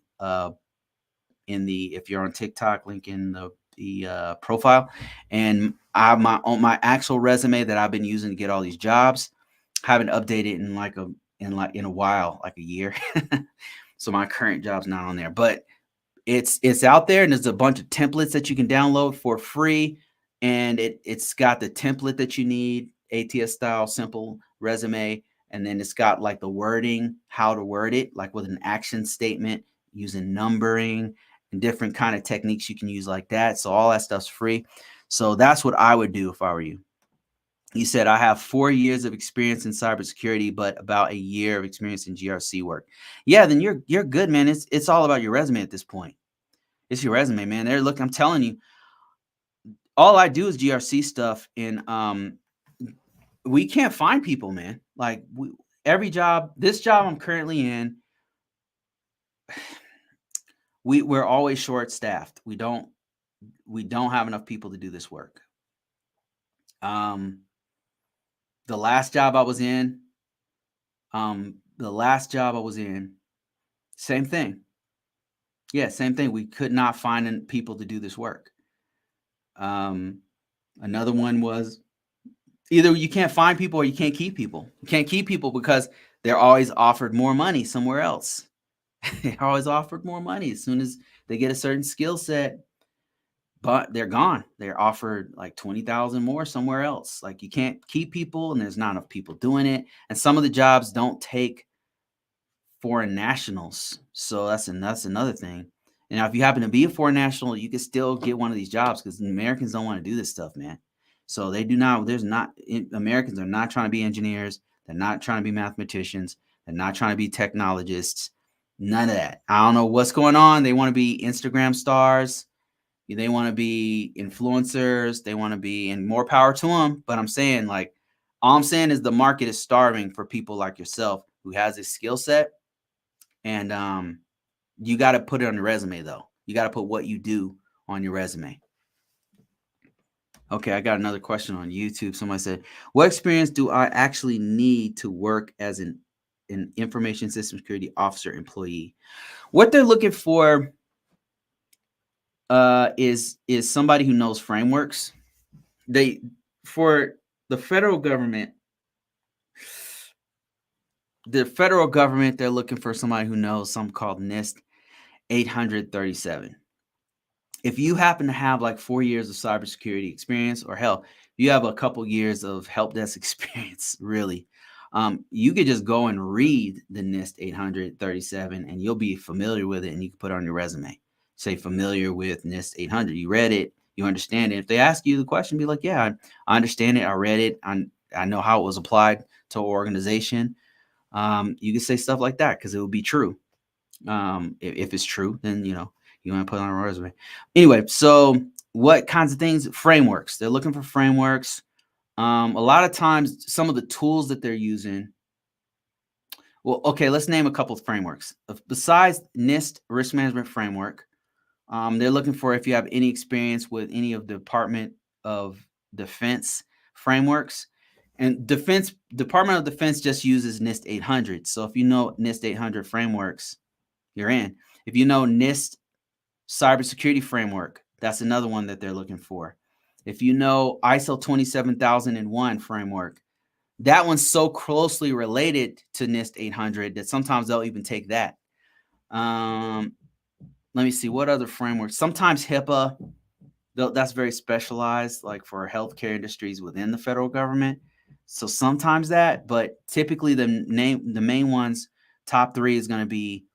if you're on TikTok, link in the profile. And on my actual resume that I've been using to get all these jobs, haven't updated in a while, like a year. So my current job's not on there, but it's out there, and there's a bunch of templates that you can download for free, and it's got the template that you need, ATS style simple resume, and then it's got like the wording, how to word it, like with an action statement, using numbering and different kind of techniques you can use like that. So all that stuff's free. So that's what I would do if I were you. You said, I have 4 years of experience in cybersecurity, but about a year of experience in GRC work. Yeah, then you're good, man. It's all about your resume at this point. It's your resume, man. I'm telling you, all I do is GRC stuff, and we can't find people, man. Like every job, this job I'm currently in, we're always short staffed. We don't have enough people to do this work. The last job I was in, same thing. Yeah, same thing. We could not find people to do this work. Another one was either you can't find people or you can't keep people. You can't keep people because they're always offered more money somewhere else. They're always offered more money as soon as they get a certain skill set, but they're gone. They're offered like 20,000 more somewhere else. Like you can't keep people, and there's not enough people doing it. And some of the jobs don't take foreign nationals. So that's another thing. And now if you happen to be a foreign national, you can still get one of these jobs because Americans don't want to do this stuff, man. So they do not, Americans are not trying to be engineers. They're not trying to be mathematicians. They're not trying to be technologists. None of that. I don't know what's going on. They want to be Instagram stars. They want to be influencers. They want to be, and more power to them. But I'm saying, all I'm saying is the market is starving for people like yourself who has this skill set. And you got to put it on your resume, though. You got to put what you do on your resume. Okay, I got another question on YouTube. Somebody said, what experience do I actually need to work as an information system security officer employee? What they're looking for is somebody who knows frameworks. For the federal government, they're looking for somebody who knows something called NIST 837. If you happen to have like 4 years of cybersecurity experience, or hell, you have a couple years of help desk experience, really, you could just go and read the NIST 837 and you'll be familiar with it, and you can put it on your resume. Say familiar with NIST 800. You read it, you understand it. If they ask you the question, be like, yeah, I understand it. I read it. I know how it was applied to an organization. You can say stuff like that because it will be true. If it's true, then you want to put it on a resume. Anyway, so what kinds of things? Frameworks. They're looking for frameworks. A lot of times, some of the tools that they're using. Well, okay, let's name a couple of frameworks. Besides NIST Risk Management Framework, they're looking for if you have any experience with any of the Department of Defense frameworks. And Department of Defense just uses NIST 800. So if you know NIST 800 frameworks, you're in. If you know NIST cybersecurity framework, that's another one that they're looking for. If you know ISO 27001 framework, that one's so closely related to NIST 800 that sometimes they'll even take that. Let me see what other frameworks. Sometimes HIPAA, that's very specialized, like for healthcare industries within the federal government. So sometimes that, but typically the main ones, top 3 is going to be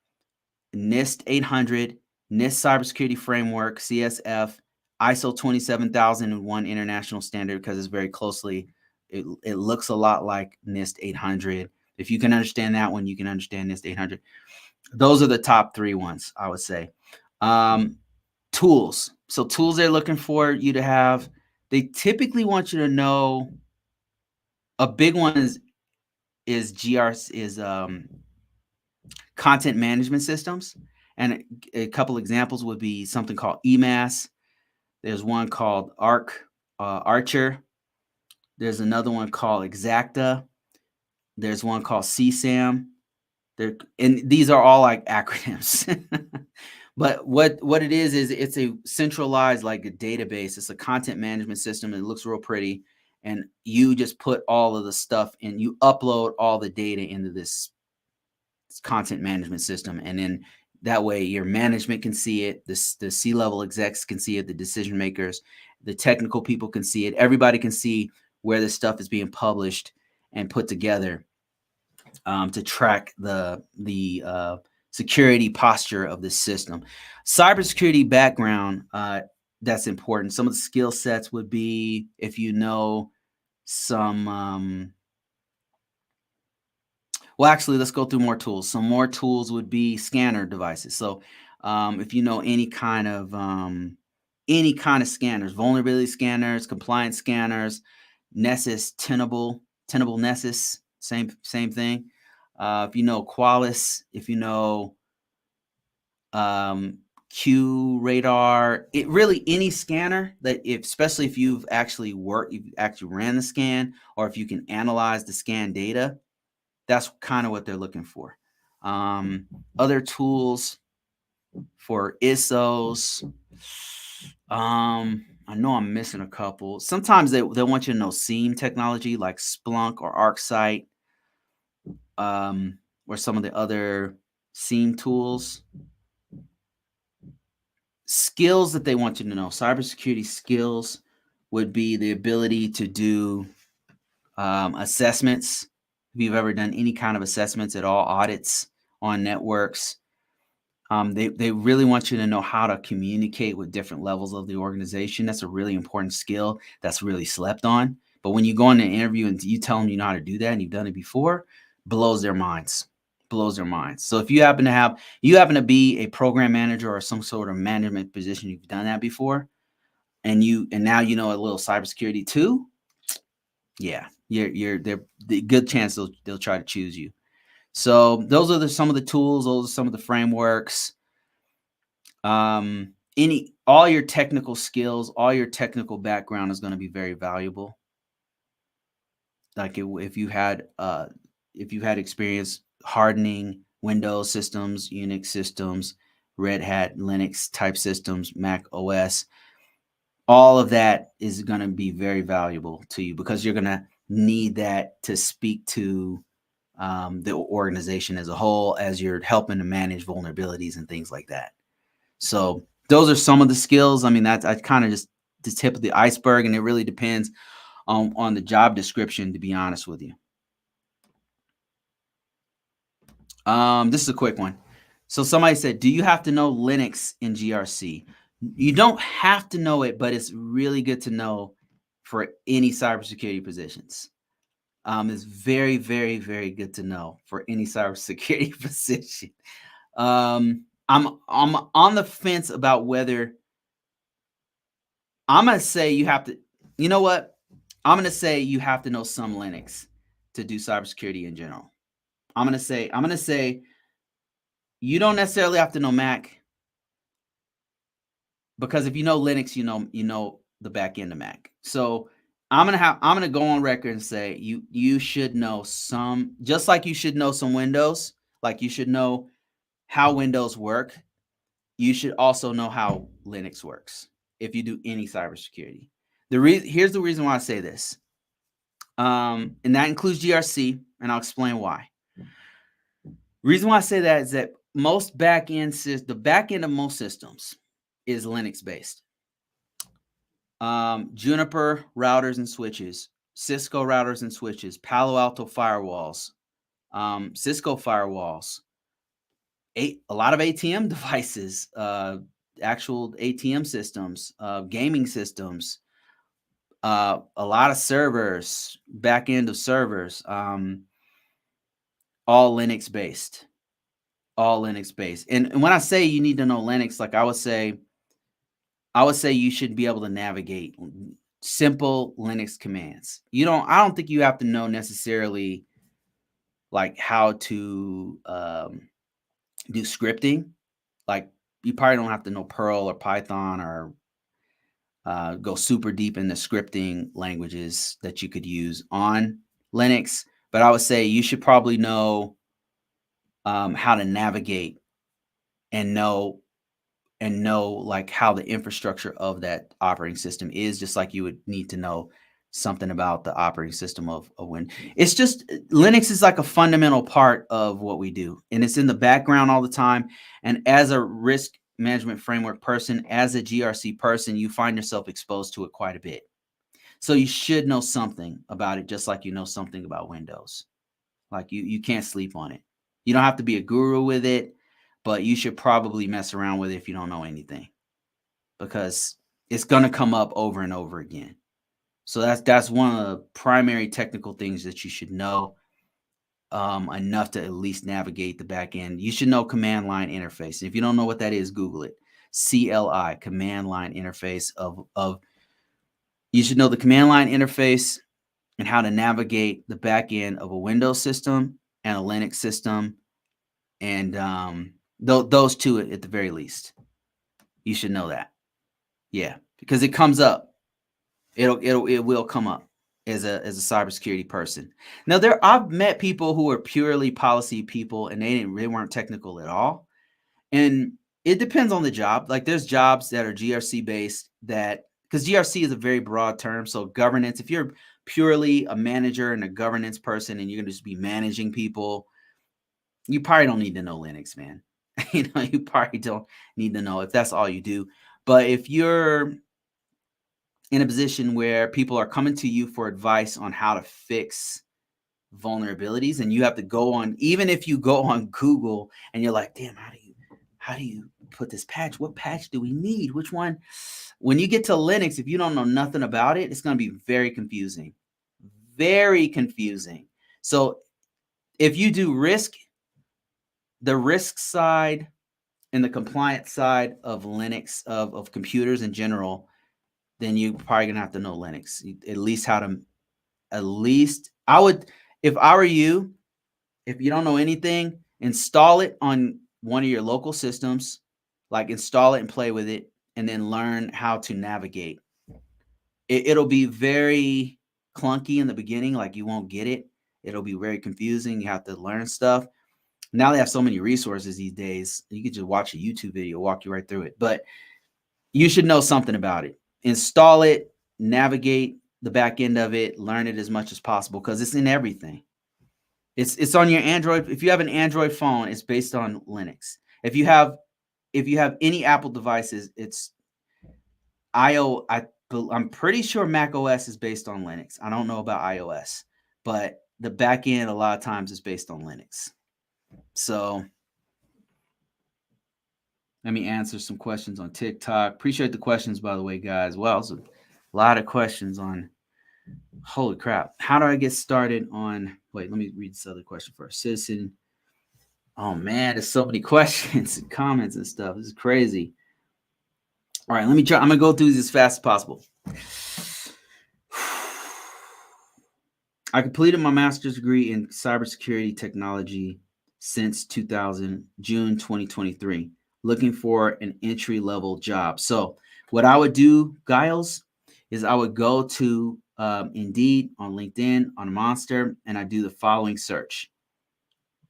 NIST 800, NIST Cybersecurity Framework, CSF, ISO 27001 international standard, because it's very closely, it looks a lot like NIST 800. If you can understand that one, you can understand NIST 800. Those are the top 3 ones, I would say. Tools. So tools they're looking for you to have, they typically want you to know, a big one is content management systems. And a couple examples would be something called EMAS. There's one called Archer. There's another one called Exacta. There's one called CSAM. And these are all like acronyms. But what it is it's a centralized, like a database. It's a content management system. It looks real pretty. And you just put all of the stuff in, you upload all the data into this content management system. And then that way your management can see it, the C-level execs can see it, the decision makers, the technical people can see it. Everybody can see where this stuff is being published and put together to track the security posture of this system. Cybersecurity background, that's important. Some of the skill sets would be, if you know some, well, actually, let's go through more tools. Some more tools would be scanner devices. So if you know any kind of scanners, vulnerability scanners, compliance scanners, Nessus, Tenable Nessus, same thing. If you know Qualys, if you know Q Radar, it really any scanner that, especially if you've actually ran the scan, or if you can analyze the scan data, that's kind of what they're looking for. Other tools for ISOs. I know I'm missing a couple. Sometimes they want you to know SIEM technology like Splunk or ArcSight, or some of the other SIEM tools. Skills that they want you to know, cybersecurity skills, would be the ability to do assessments. If you've ever done any kind of assessments at all, audits on networks, they really want you to know how to communicate with different levels of the organization. That's a really important skill that's really slept on. But when you go in an interview and you tell them you know how to do that and you've done it before, blows their minds. So if you happen to be a program manager or some sort of management position, you've done that before, and now you know a little cybersecurity too, yeah, they're the good chance they'll try to choose you. So those are some of the tools. Those are some of the frameworks. All your technical skills, all your technical background is going to be very valuable. Like if you had experience hardening Windows systems, Unix systems, Red Hat, Linux type systems, Mac OS, all of that is going to be very valuable to you, because you're going to need that to speak to the organization as a whole, as you're helping to manage vulnerabilities and things like that. So those are some of the skills. I mean, that's kind of just the tip of the iceberg, and it really depends on the job description, to be honest with you. This is a quick one. So somebody said, do you have to know Linux in GRC? You don't have to know it, but it's really good to know for any cybersecurity positions. It's very, very, very good to know for any cybersecurity position. I'm on the fence about whether, I'm going to say you have to, you know what? I'm going to say you have to know some Linux to do cybersecurity in general. I'm going to say you don't necessarily have to know Mac, because if you know Linux, you know the back end of Mac. So I'm going to go on record and say you should know some, just like you should know some Windows, like you should know how Windows work. You should also know how Linux works if you do any cybersecurity. Here's the reason why I say this. And that includes GRC, and I'll explain why. Reason why I say that is that the back end of most systems is Linux based. Juniper routers and switches Cisco routers and switches, Palo Alto firewalls, Cisco firewalls, a lot of ATM devices, actual ATM systems, gaming systems, a lot of servers, back end of servers, all Linux based, all Linux based. And when I say you need to know Linux, like I would say you should be able to navigate simple Linux commands. I don't think you have to know necessarily like how to do scripting. Like you probably don't have to know Perl or Python or go super deep into scripting languages that you could use on Linux. But I would say you should probably know how to navigate and know like how the infrastructure of that operating system is, just like you would need to know something about the operating system of Windows. It's just Linux is like a fundamental part of what we do, and it's in the background all the time. And as a risk management framework person, as a GRC person, you find yourself exposed to it quite a bit. So you should know something about it, just like you know something about Windows. Like you can't sleep on it. You don't have to be a guru with it, but you should probably mess around with it if you don't know anything, because it's going to come up over and over again. So that's one of the primary technical things that you should know, enough to at least navigate the back end. You should know command line interface. If you don't know what that is, Google it. CLI, command line interface of you should know the command line interface and how to navigate the back end of a Windows system and a Linux system, and those two at the very least. You should know that. Yeah, because it comes up. It will come up as a cybersecurity person. Now I've met people who are purely policy people and they weren't technical at all. And it depends on the job. Like there's jobs that are GRC based, that because GRC is a very broad term. So governance, if you're purely a manager and a governance person and you're going to just be managing people, you probably don't need to know Linux, man. You probably don't need to know if that's all you do. But if you're in a position where people are coming to you for advice on how to fix vulnerabilities, and you have to go on, even if you go on Google and you're like, damn, how do you put this patch? What patch do we need? Which one? When you get to Linux, if you don't know nothing about it, it's going to be very confusing. Very confusing. So if you do the risk side and the compliance side of Linux, of computers in general, then you're probably going to have to know Linux. At least I would, if I were you, if you don't know anything, install it on one of your local systems, like install it and play with it, and then learn how to navigate. It'll be very clunky in the beginning, like you won't get it. It'll be very confusing. You have to learn stuff. Now they have so many resources these days. You could just watch a YouTube video, walk you right through it. But you should know something about it. Install it, navigate the back end of it, learn it as much as possible, because it's in everything. It's on your Android. If you have an Android phone, it's based on Linux. If you have any Apple devices, it's I'm pretty sure Mac OS is based on Linux. I don't know about iOS, but the back end a lot of times is based on Linux. So let me answer some questions on TikTok. Appreciate the questions, by the way, guys. Well, it's a lot of questions on. Holy crap. How do I get started on. Wait, let me read this other question first. Citizen. Oh, man, there's so many questions and comments and stuff. This is crazy. All right, let me try. I'm going to go through these as fast as possible. I completed my master's degree in cybersecurity technology since June 2023, looking for an entry-level job. So what I would do, Giles, is I would go to Indeed, on LinkedIn, on Monster, and I do the following search.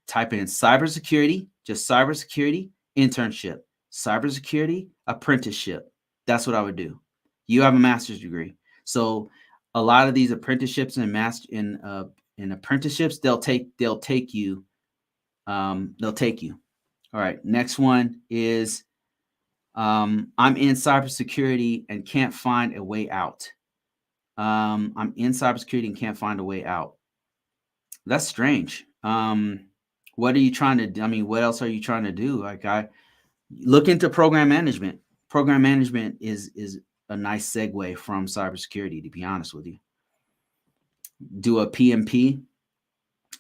Type in cybersecurity, just cybersecurity internship, cybersecurity apprenticeship. That's what I would do. You have a master's degree. So a lot of these apprenticeships and apprenticeships, they'll take you. They'll take you. All right. Next one is I'm in cybersecurity and can't find a way out. I'm in cybersecurity and can't find a way out. That's strange. What are you trying to do? I mean, what else are you trying to do? Like, I look into program management. Program management is a nice segue from cybersecurity, to be honest with you. Do a PMP,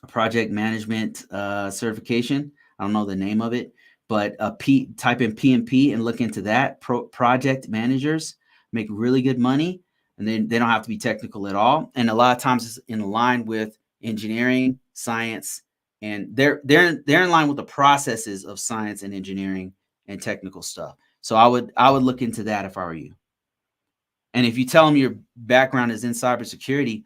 a project management certification. I don't know the name of it, but type in PMP and look into that. Project managers make really good money, and they don't have to be technical at all. And a lot of times it's in line with engineering, science, and they're in line with the processes of science and engineering and technical stuff. So I would look into that if I were you. And if you tell them your background is in cybersecurity,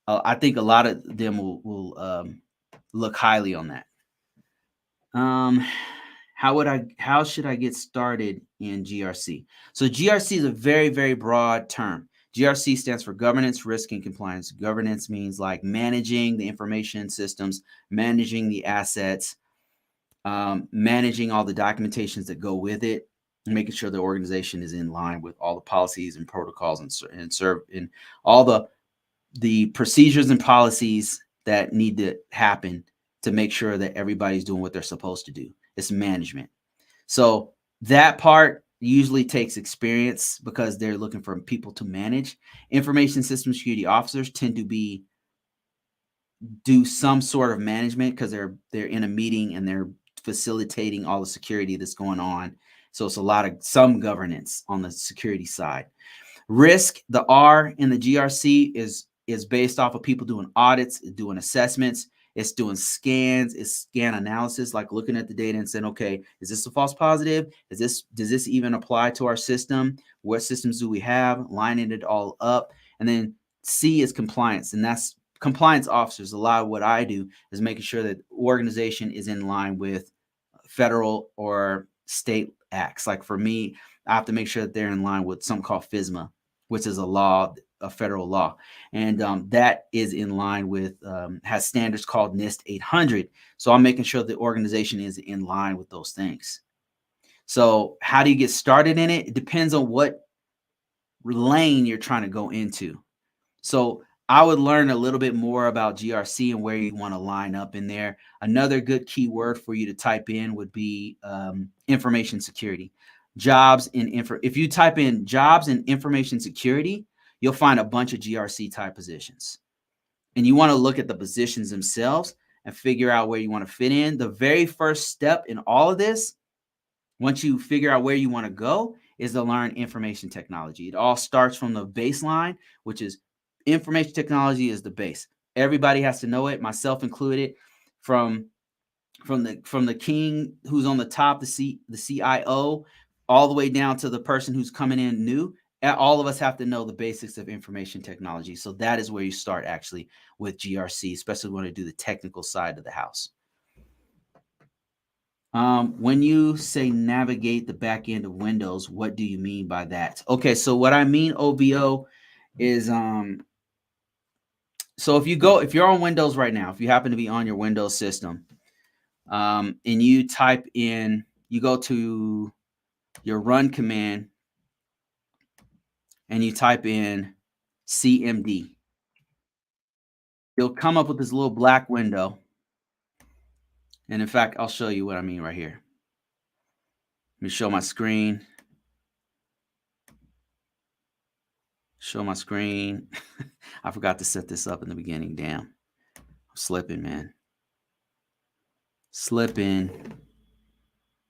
I think a lot of them will look highly on that. Um, how should I get started in GRC? So GRC is a very, very broad term. GRC stands for governance, risk, and compliance. Governance means like managing the information systems, managing the assets, managing all the documentations that go with it, and making sure the organization is in line with all the policies and protocols and all the procedures and policies that need to happen to make sure that everybody's doing what they're supposed to do. It's management. So that part usually takes experience because they're looking for people to manage. Information system security officers tend to do some sort of management because they're in a meeting and they're facilitating all the security that's going on. So it's a lot of some governance on the security side. Risk, the R in the GRC is based off of people doing audits, doing assessments, it's doing scans, it's scan analysis, like looking at the data and saying, okay, is this a false positive? Does this even apply to our system? What systems do we have? Lining it all up. And then C is compliance, and that's compliance officers. A lot of what I do is making sure that organization is in line with federal or state acts. Like for me, I have to make sure that they're in line with something called FISMA, which is a federal law. And that is in line with, has standards called NIST 800. So I'm making sure the organization is in line with those things. So how do you get started in it? It depends on what lane you're trying to go into. So I would learn a little bit more about GRC and where you want to line up in there. Another good keyword for you to type in would be information security. If you type in jobs in information security, you'll find a bunch of GRC type positions. And you want to look at the positions themselves and figure out where you want to fit in. The very first step in all of this, once you figure out where you want to go, is to learn information technology. It all starts from the baseline, which is information technology is the base. Everybody has to know it, myself included, from the king who's on the top, the CIO, all the way down to the person who's coming in new. All of us have to know the basics of information technology. So that is where you start actually with GRC, especially when you do the technical side of the house. When you say navigate the back end of Windows, what do you mean by that? Okay, so what I mean, OVO, is so if you're on Windows right now, if you happen to be on your Windows system, and you go to your run command and you type in CMD, you'll come up with this little black window. And in fact, I'll show you what I mean right here. Let me show my screen. Show my screen. I forgot to set this up in the beginning. Damn. I'm slipping, man. Slipping.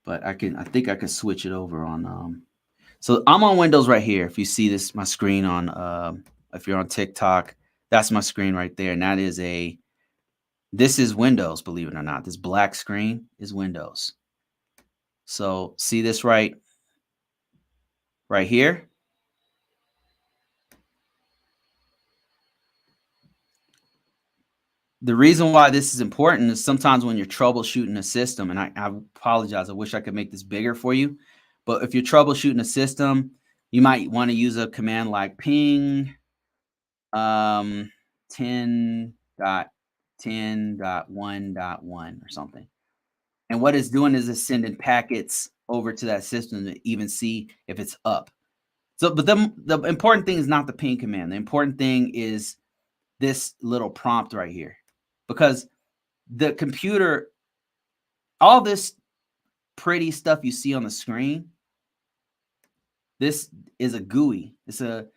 But I think I can switch it over on so I'm on Windows right here. If you see this, my screen on if you're on TikTok, that's my screen right there. And this is Windows, believe it or not. This black screen is Windows. So see this right here? The reason why this is important is sometimes when you're troubleshooting a system, and I apologize, I wish I could make this bigger for you, but if you're troubleshooting a system, you might want to use a command like ping 10.10.1.1 or something. And what it's doing is it's sending packets over to that system to even see if it's up. So, but the important thing is not the ping command. The important thing is this little prompt right here, because the computer, all this pretty stuff you see on the screen, this is a GUI. It's a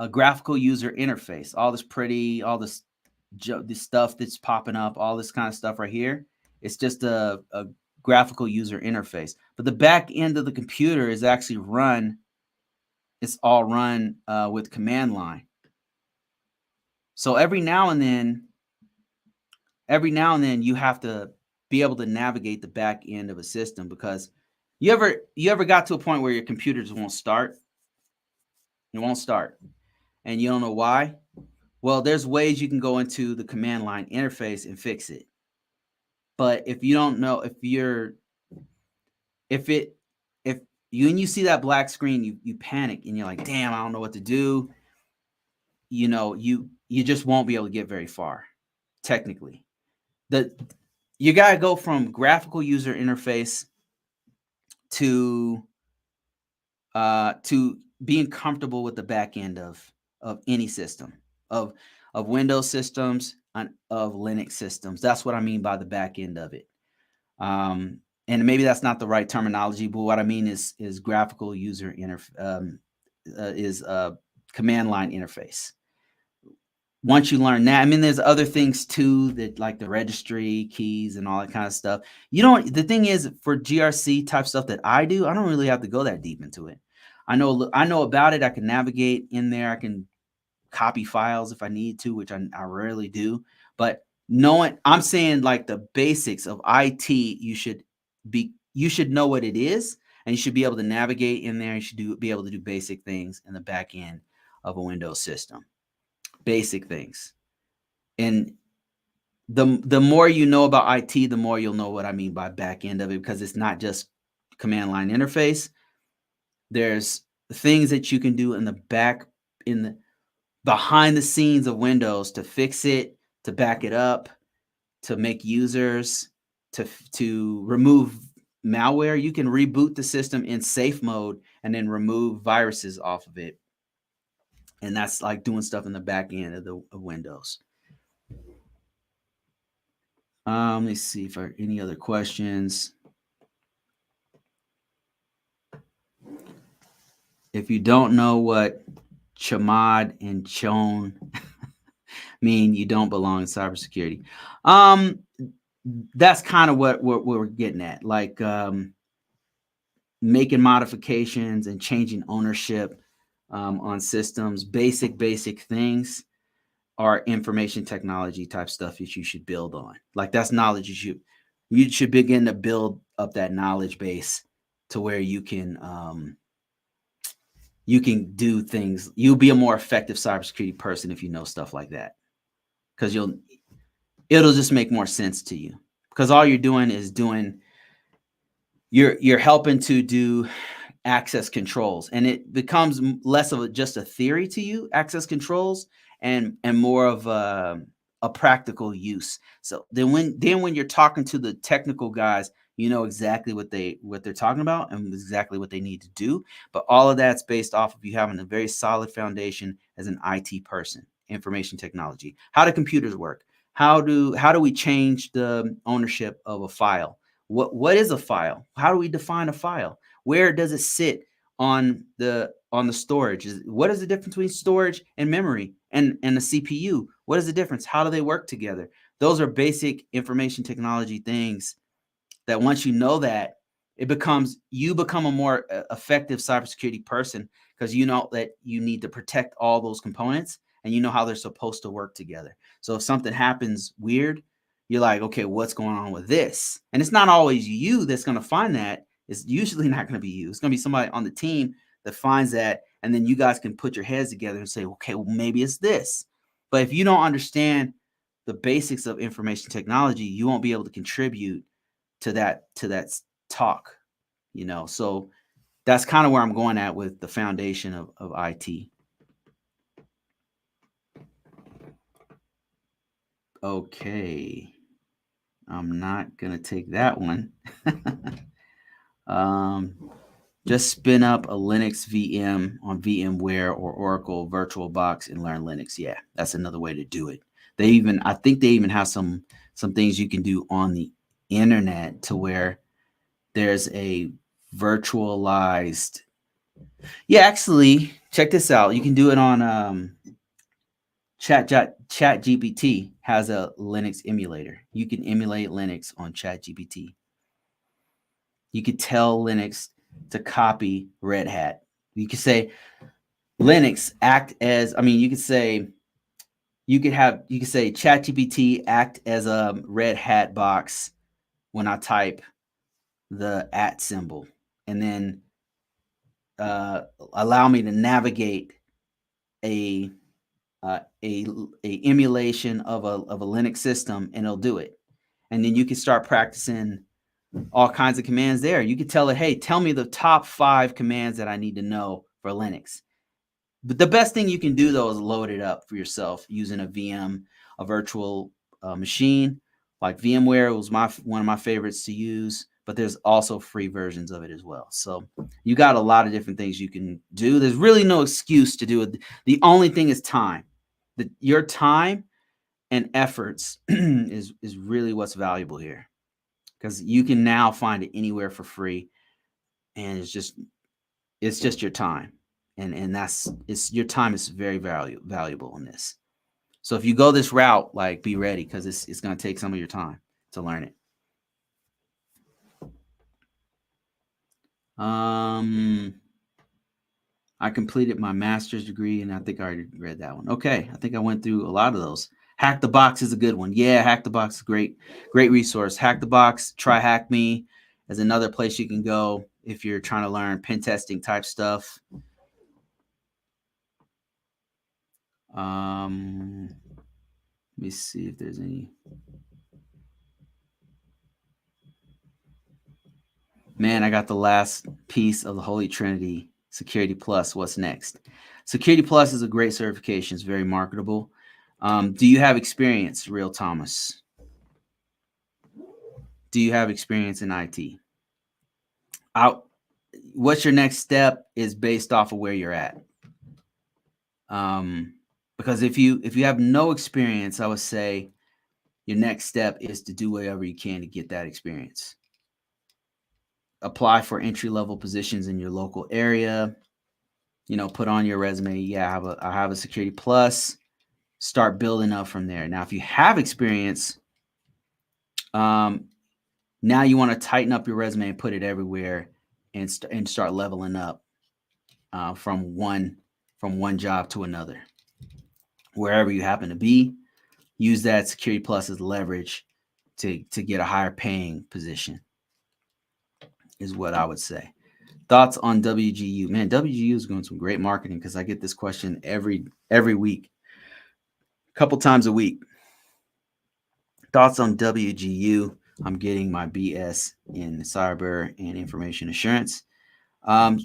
graphical user interface. All this pretty, all this stuff that's popping up, all this kind of stuff right here, it's just a graphical user interface. But the back end of the computer is actually run. It's all run with command line. So every now and then you have to be able to navigate the back end of a system, because you ever got to a point where your computer just won't start? It won't start, and you don't know why. Well, there's ways you can go into the command line interface and fix it. But if you don't know, if you see that black screen, you panic and you're like, damn, I don't know what to do. You just won't be able to get very far, technically. You got to go from graphical user interface to being comfortable with the back end of any system, of Windows systems, and of Linux systems. That's what I mean by the back end of it. And maybe that's not the right terminology, but what I mean is graphical user is command line interface. Once you learn that, I mean, there's other things too, that like the registry keys and all that kind of stuff. The thing is, for GRC type stuff that I do, I don't really have to go that deep into it. I know about it. I can navigate in there. I can copy files if I need to, which I rarely do. But I'm saying like the basics of IT, you should know what it is, and you should be able to navigate in there. You should be able to do basic things in the back end of a Windows system. Basic things. And the more you know about IT, the more you'll know what I mean by back end of it, because it's not just command line interface. There's things that you can do in the behind the scenes of Windows to fix it, to back it up, to make users, to remove malware. You can reboot the system in safe mode and then remove viruses off of it. And that's like doing stuff in the back end of Windows. Let me see if there are any other questions. If you don't know what Chmod and Chon mean, you don't belong in cybersecurity. That's kind of what we're getting at, like making modifications and changing ownership on systems. Basic things are information technology type stuff that you should build on. Like, that's knowledge you should begin to build up that knowledge base to where you can do things. You'll be a more effective cybersecurity person if you know stuff like that, because it'll just make more sense to you, because all you're doing is you're helping to do access controls, and it becomes less of just a theory to you, access controls, and more of a practical use. So then when you're talking to the technical guys, you know exactly what they're talking about and exactly what they need to do. But all of that's based off of you having a very solid foundation as an IT person, information technology. How do computers work? How do we change the ownership of a file? What is a file? How do we define a file? Where does it sit on the storage? What is the difference between storage and memory and the CPU? What is the difference? How do they work together? Those are basic information technology things that once you know that, you become a more effective cybersecurity person, because you know that you need to protect all those components, and you know how they're supposed to work together. So if something happens weird, you're like, okay, what's going on with this? And it's not always you that's going to find that. It's usually not going to be you. It's going to be somebody on the team that finds that, and then you guys can put your heads together and say, okay, well, maybe it's this. But if you don't understand the basics of information technology, you won't be able to contribute to that talk. So that's kind of where I'm going at with the foundation of IT. Okay, I'm not gonna take that one. Just spin up a Linux VM on VMware or Oracle VirtualBox and learn Linux. Yeah, that's another way to do it. I think they even have some things you can do on the internet to where there's a virtualized. Yeah, actually, check this out. You can do it on ChatGPT has a Linux emulator. You can emulate Linux on ChatGPT. You could tell Linux to copy Red Hat. You could say Linux act as, you could say ChatGPT act as a Red Hat box when I type the @ symbol, and then allow me to navigate a emulation of a Linux system, and it'll do it. And then you can start practicing all kinds of commands there. You could tell it, hey, tell me the top 5 commands that I need to know for Linux. But the best thing you can do, though, is load it up for yourself using a VM, a virtual machine. Like VMware was one of my favorites to use, but there's also free versions of it as well. So you got a lot of different things you can do. There's really no excuse to do it. The only thing is time. Your time and efforts is really what's valuable here, because you can now find it anywhere for free, and it's just your time, and your time is very valuable in this. So if you go this route, like, be ready, because it's going to take some of your time to learn it. I completed my master's degree, and I think I already read that one. Okay, I think I went through a lot of those. Hack the Box is a good one. Yeah, Hack the Box is great resource. Hack the Box, Try Hack Me is another place you can go if you're trying to learn pen testing type stuff. Let me see if there's any. Man, I got the last piece of the Holy Trinity, Security Plus. What's next? Security Plus is a great certification. It's very marketable. Do you have experience, Real Thomas? Do you have experience in IT? What's your next step is based off of where you're at. Because if you have no experience, I would say your next step is to do whatever you can to get that experience. Apply for entry-level positions in your local area. Put on your resume, yeah, I have a Security Plus. Start building up from there. Now, if you have experience, now you want to tighten up your resume and put it everywhere, and start leveling up from one job to another. Wherever you happen to be, use that Security Plus as leverage to get a higher paying position, is what I would say. Thoughts on WGU? Man, WGU is doing some great marketing, because I get this question every week, a couple times a week. Thoughts on WGU? I'm getting my BS in cyber and information assurance. I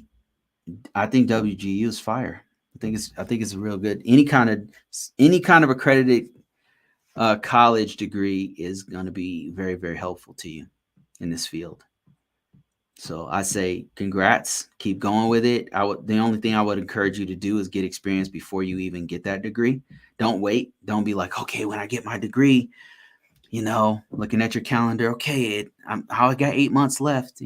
think WGU is fire. I think it's real good. Any kind of accredited college degree is going to be very, very helpful to you in this field. So I say congrats, keep going with it. The only thing I would encourage you to do is get experience before you even get that degree. Don't wait. Don't be like, okay, when I get my degree, looking at your calendar, okay, I got 8 months left,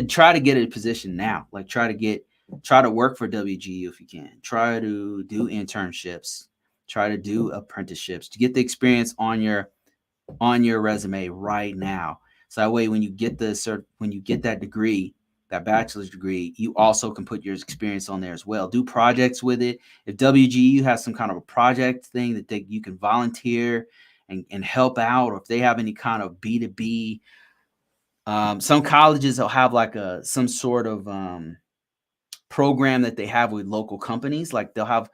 try to get a position now. Like, try to work for WGU if you can. Try to do internships, try to do apprenticeships to get the experience on your resume right now. So that way, when you get that degree, that bachelor's degree, you also can put your experience on there as well. Do projects with it. If WGU has some kind of a project thing that you can volunteer and help out, or if they have any kind of B2B, some colleges will have like some sort of program that they have with local companies. Like they'll have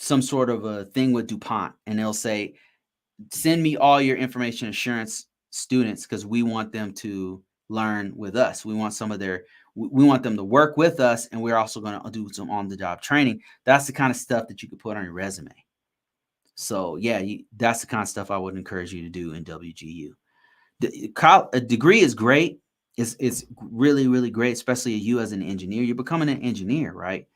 some sort of a thing with DuPont, and they'll say, send me all your information assurance students, because we want them to learn with us. We want we want them to work with us, and we're also going to do some on-the-job training. That's the kind of stuff that you could put on your resume. So yeah, that's the kind of stuff I would encourage you to do in WGU. A degree is great, it's really, really great, especially you as an engineer. You're becoming an engineer, right?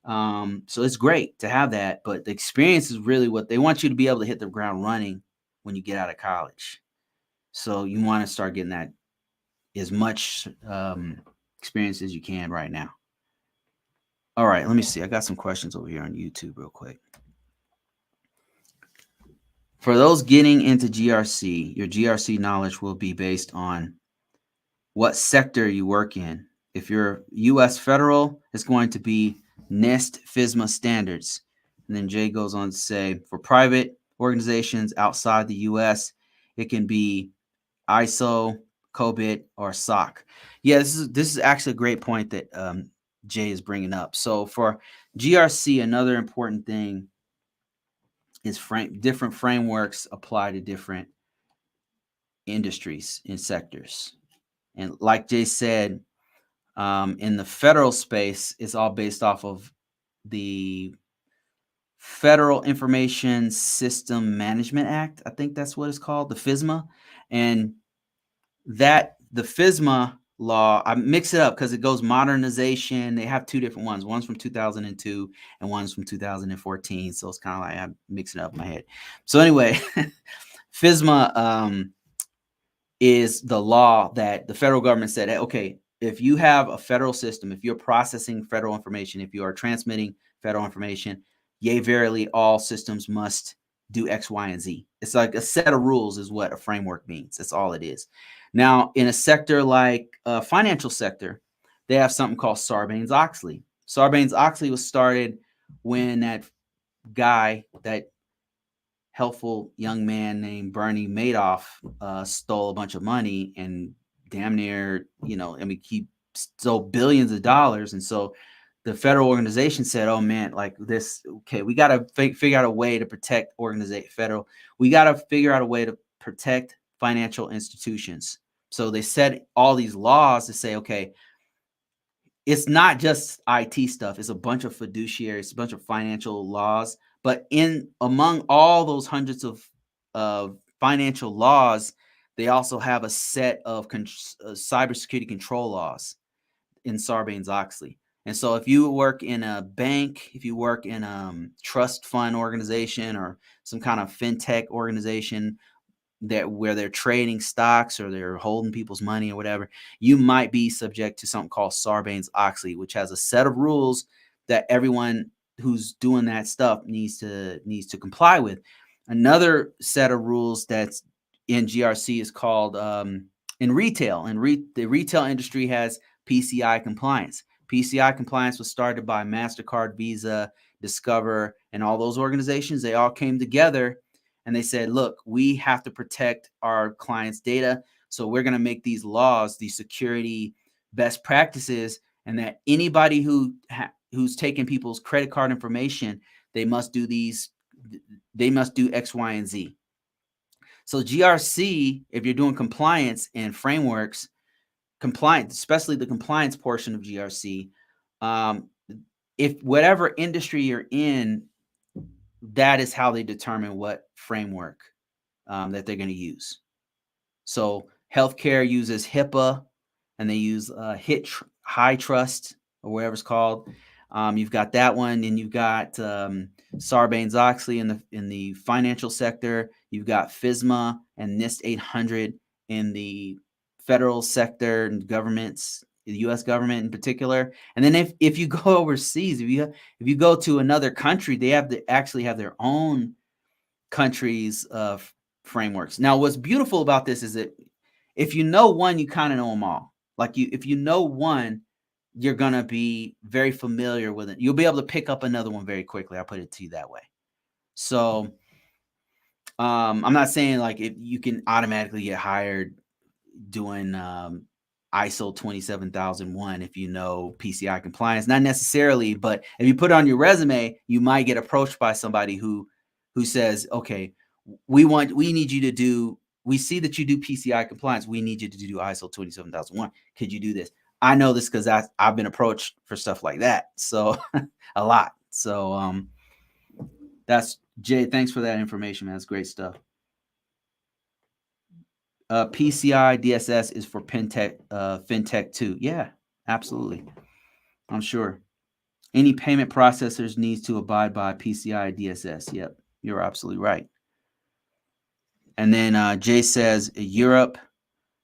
So it's great to have that, but the experience is really what they want you to be able to hit the ground running when you get out of college. So you want to start getting that as much experience as you can right now. All right, let me see. I got some questions over here on YouTube real quick. For those getting into GRC, your GRC knowledge will be based on what sector you work in. If you're U.S. federal, it's going to be NIST FISMA standards. And then Jay goes on to say, for private organizations outside the U.S., it can be ISO, COBIT, or SOC. Yeah, this is actually a great point that Jay is bringing up. So for GRC, another important thing is different frameworks apply to different industries and sectors. And like Jay said, in the federal space, it's all based off of the Federal Information System Management Act. I think that's what it's called, the FISMA. And that the FISMA law, I mix it up because it goes modernization. They have two different ones. One's from 2002 and one's from 2014. So it's kind of like I'm mixing it up in my head. So anyway, FISMA is the law that the federal government said, hey, okay, if you have a federal system, if you're processing federal information, if you are transmitting federal information, yea, verily, all systems must do X, Y, and Z. It's like a set of rules is what a framework means. That's all it is. Now, in a sector like a financial sector, they have something called Sarbanes-Oxley. Sarbanes-Oxley was started when that guy, that helpful young man named Bernie Madoff stole a bunch of money and damn near, he stole billions of dollars. And so the federal organization said, oh man, like this, okay, we got to figure out a way to protect we got to figure out a way to protect financial institutions. So they set all these laws to say, okay, it's not just IT stuff. It's a bunch of fiduciaries, it's a bunch of financial laws. But among all those hundreds of financial laws, they also have a set of cybersecurity control laws in Sarbanes-Oxley. And so if you work in a bank, if you work in a trust fund organization or some kind of fintech organization, where they're trading stocks or they're holding people's money or whatever, you might be subject to something called Sarbanes-Oxley, which has a set of rules that everyone who's doing that stuff needs to comply with. Another set of rules that's in GRC is called in retail. The retail industry has PCI compliance. PCI compliance was started by MasterCard, Visa, Discover, and all those organizations. They all came together and they said, look, we have to protect our clients' data. So we're going to make these laws, these security best practices, and that anybody who's taking people's credit card information, they must do X, Y, and Z. So GRC, if you're doing compliance and frameworks, especially the compliance portion of GRC, if whatever industry you're in, that is how they determine what framework that they're going to use. So healthcare uses HIPAA, and they use High Trust or whatever it's called. You've got that one, and you've got Sarbanes-Oxley in the financial sector. You've got FISMA and NIST 800 in the federal sector and governments, the U.S. government in particular. And then if you go overseas, if you go to another country, they actually have their own countries' frameworks. Now, what's beautiful about this is that if you know one, you kind of know them all. If you know one, you're gonna be very familiar with it. You'll be able to pick up another one very quickly. I'll put it to you that way. So I'm not saying like if you can automatically get hired doing ISO 27001 if you know PCI compliance, not necessarily, but if you put it on your resume, you might get approached by somebody who says, okay, we see that you do PCI compliance. We need you to do ISO 27001. Could you do this? I know this because I've been approached for stuff like that. So a lot. So that's Jay. Thanks for that information, man. That's great stuff. PCI DSS is for fintech too. Yeah, absolutely. I'm sure. Any payment processors needs to abide by PCI DSS. Yep, you're absolutely right. And then Jay says Europe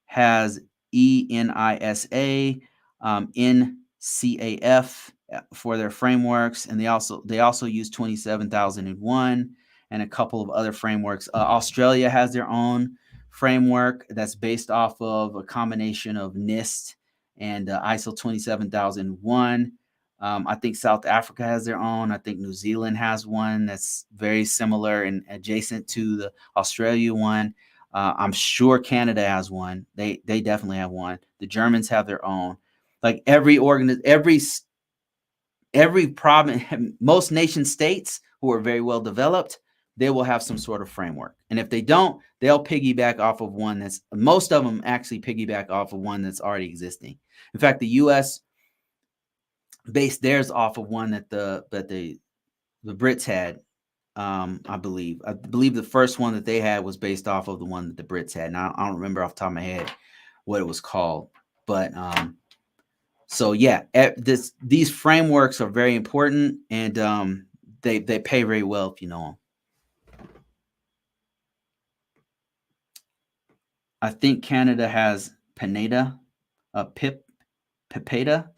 has ENISA, NCAF for their frameworks, and they also use 27001 and a couple of other frameworks. Australia has their own framework that's based off of a combination of NIST and ISO 27001. I think South Africa has their own. I think New Zealand has one that's very similar and adjacent to the Australia one. I'm sure Canada has one. They definitely have one. The Germans have their own. Like every province, most nation states who are very well developed, they will have some sort of framework. And if they don't, they'll piggyback off of one that's, most of them actually piggyback off of one that's already existing. In fact, the U.S. based theirs off of one that the Brits had. I believe the first one that they had was based off of the one that the Brits had. Now I don't remember off the top of my head what it was called, but so yeah, these frameworks are very important, and they pay very well if you know them. I think Canada has PIPEDA, PIPEDA, PIPEDA.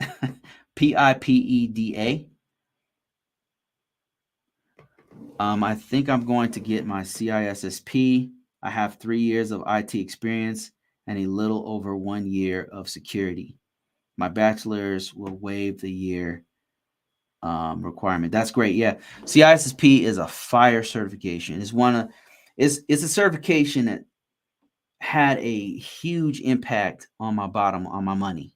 I think I'm going to get my CISSP. I have 3 years of IT experience and a little over 1 year of security. My bachelor's will waive the year requirement. That's great. Yeah, CISSP is a fire certification. It's a certification that had a huge impact on my money.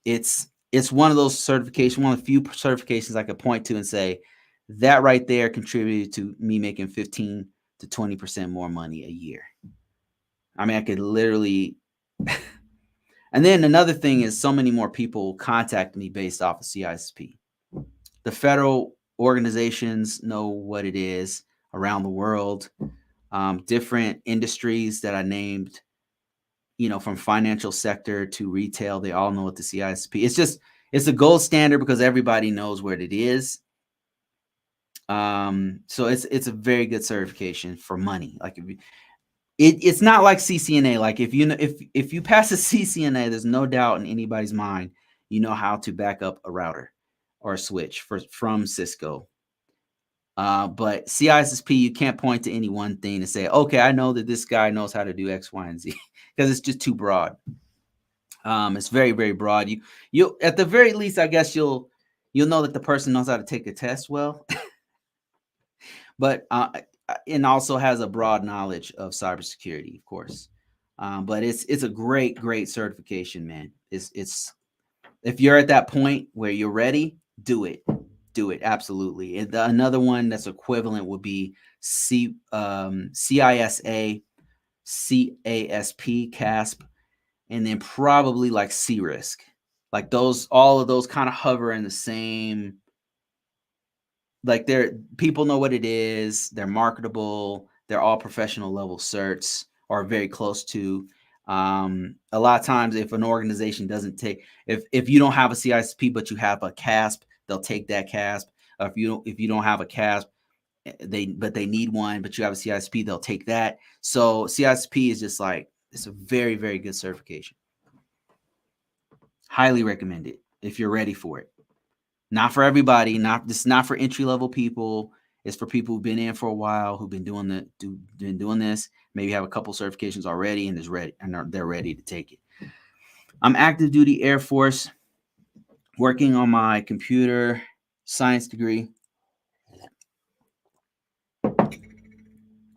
It's one of those certifications, one of the few certifications I could point to and say that right there contributed to me making 15 to 20% more money a year. I mean, I could literally. And then another thing is so many more people contact me based off of CISP. The federal organizations know what it is around the world. Different industries that I named, from financial sector to retail, they all know what the CISP. It's a gold standard because everybody knows what it is. So it's a very good certification for money. Like it's not like CCNA. Like if you pass a CCNA, there's no doubt in anybody's mind you know how to back up a router or a switch from Cisco. But CISSP, you can't point to any one thing and say, okay, I know that this guy knows how to do X, Y, and Z, because it's just too broad. It's very, very broad. You at the very least, I guess you'll know that the person knows how to take a test well, but and also has a broad knowledge of cybersecurity, of course. But it's a great certification, man. It's if you're at that point where you're ready, do it. Do it, absolutely. And another one that's equivalent would be CISA, CASP, CASP, and then probably like C-Risk. Like all of those kind of hover in the same. Like people know what it is. They're marketable. They're all professional level certs or very close to. A lot of times, if an organization doesn't take, if you don't have a CISP but you have a CASP, they'll take that CASP. If you don't have a CASP, they need one, but you have a CISP, they'll take that. So CISP is just like, it's a very, very good certification. Highly recommend it if you're ready for it. Not for everybody. This is not for entry level people. It's for people who've been in for a while, who've been doing this. Maybe have a couple certifications already and they're ready to take it. I'm active duty Air Force, working on my computer science degree.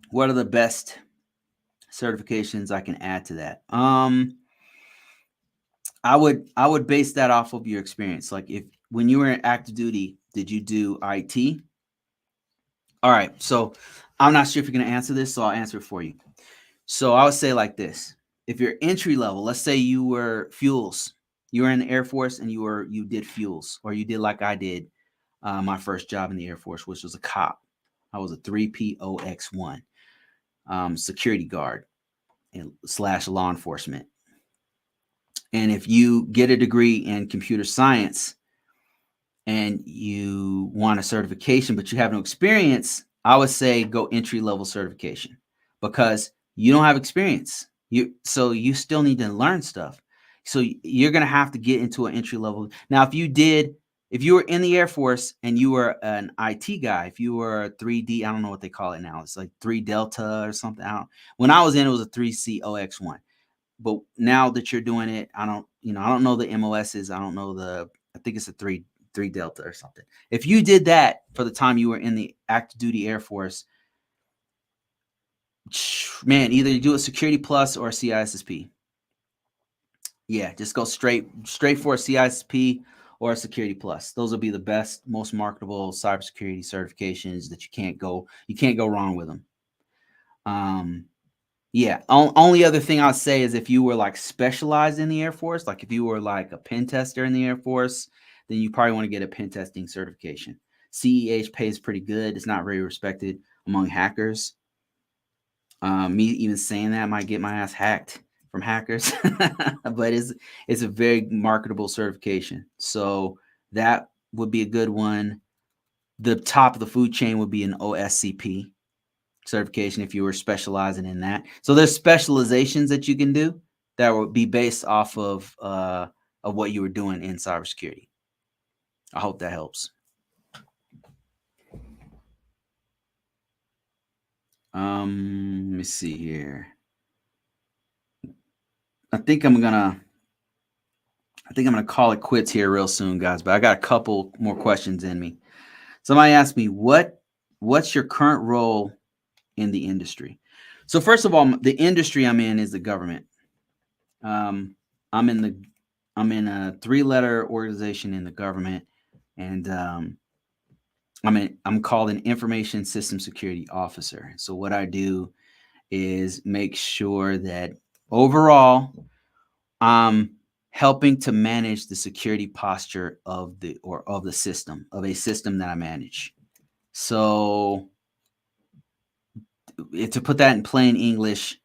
What are the best certifications I can add to that? I would base that off of your experience. Like when you were in active duty, did you do IT? All right. So I'm not sure if you're going to answer this, so I'll answer it for you. So I would say like this. If you're entry level, let's say you were fuels, you were in the Air Force and you did fuels, or you did like I did my first job in the Air Force, which was a cop. I was a 3POX1 security guard. slash law enforcement. And if you get a degree in computer science and you want a certification, but you have no experience, I would say go entry-level certification, because you don't have experience. So you still need to learn stuff. So you're going to have to get into an entry level. Now, if you were in the Air Force and you were an IT guy, if you were a 3D, I don't know what they call it now. It's like 3 Delta or something. When I was in, it was a 3COX1. But now that you're doing it, I don't know the MOSs. I think it's a 3 Delta or something. If you did that for the time you were in the active duty Air Force, man, either you do a Security Plus or a CISSP. Yeah, just go straight for a CISSP or a Security Plus. Those will be the best, most marketable cybersecurity certifications that you can't go wrong with them. Yeah. Only other thing I'll say is if you were like specialized in the Air Force, like if you were like a pen tester in the Air Force, then you probably want to get a pen testing certification. CEH pays pretty good. It's not very respected among hackers. Me even saying that might get my ass hacked from hackers, but it's a very marketable certification. So that would be a good one. The top of the food chain would be an OSCP certification if you were specializing in that. So there's specializations that you can do that would be based off of what you were doing in cybersecurity. I hope that helps. Let me see here. I think I'm gonna call it quits here real soon, guys. But I got a couple more questions in me. Somebody asked me what's your current role in the industry. So first of all, the industry I'm in is the government. I'm in a 3-letter organization in the government, and I'm called an information system security officer. So what I do is make sure that overall I'm helping to manage the security posture of the system, of a system that I manage. So to put that in plain English,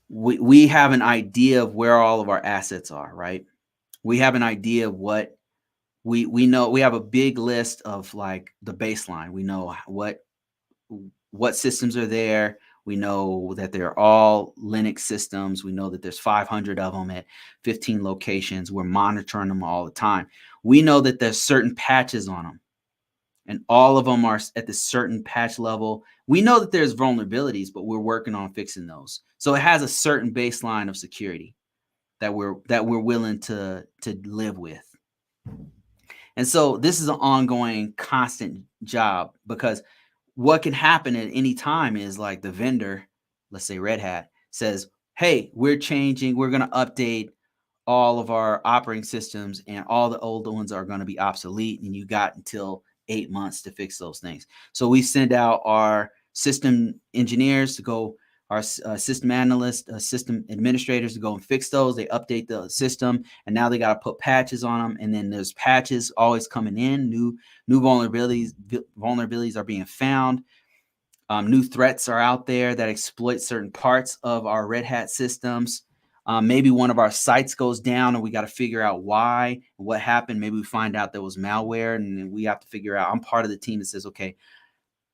we have an idea of where all of our assets are, right? We have an idea of what we know. We have a big list of like the baseline. We know what systems are there. We know that they're all Linux systems. We know that there's 500 of them at 15 locations. We're monitoring them all the time. We know that there's certain patches on them, and all of them are at this certain patch level. We know that there's vulnerabilities, but we're working on fixing those. So it has a certain baseline of security that we're willing to live with. And so this is an ongoing, constant job, because what can happen at any time is like the vendor, let's say Red Hat, says, hey, we're changing, we're going to update all of our operating systems, and all the old ones are going to be obsolete, and you got until 8 months to fix those things. So we send out our system engineers to go, our system analysts, system administrators to go and fix those. They update the system, and now they got to put patches on them. And then there's patches always coming in. New vulnerabilities are being found. New threats are out there that exploit certain parts of our Red Hat systems. Maybe one of our sites goes down and we got to figure out why, what happened. Maybe we find out there was malware, and we have to figure out. I'm part of the team that says, okay,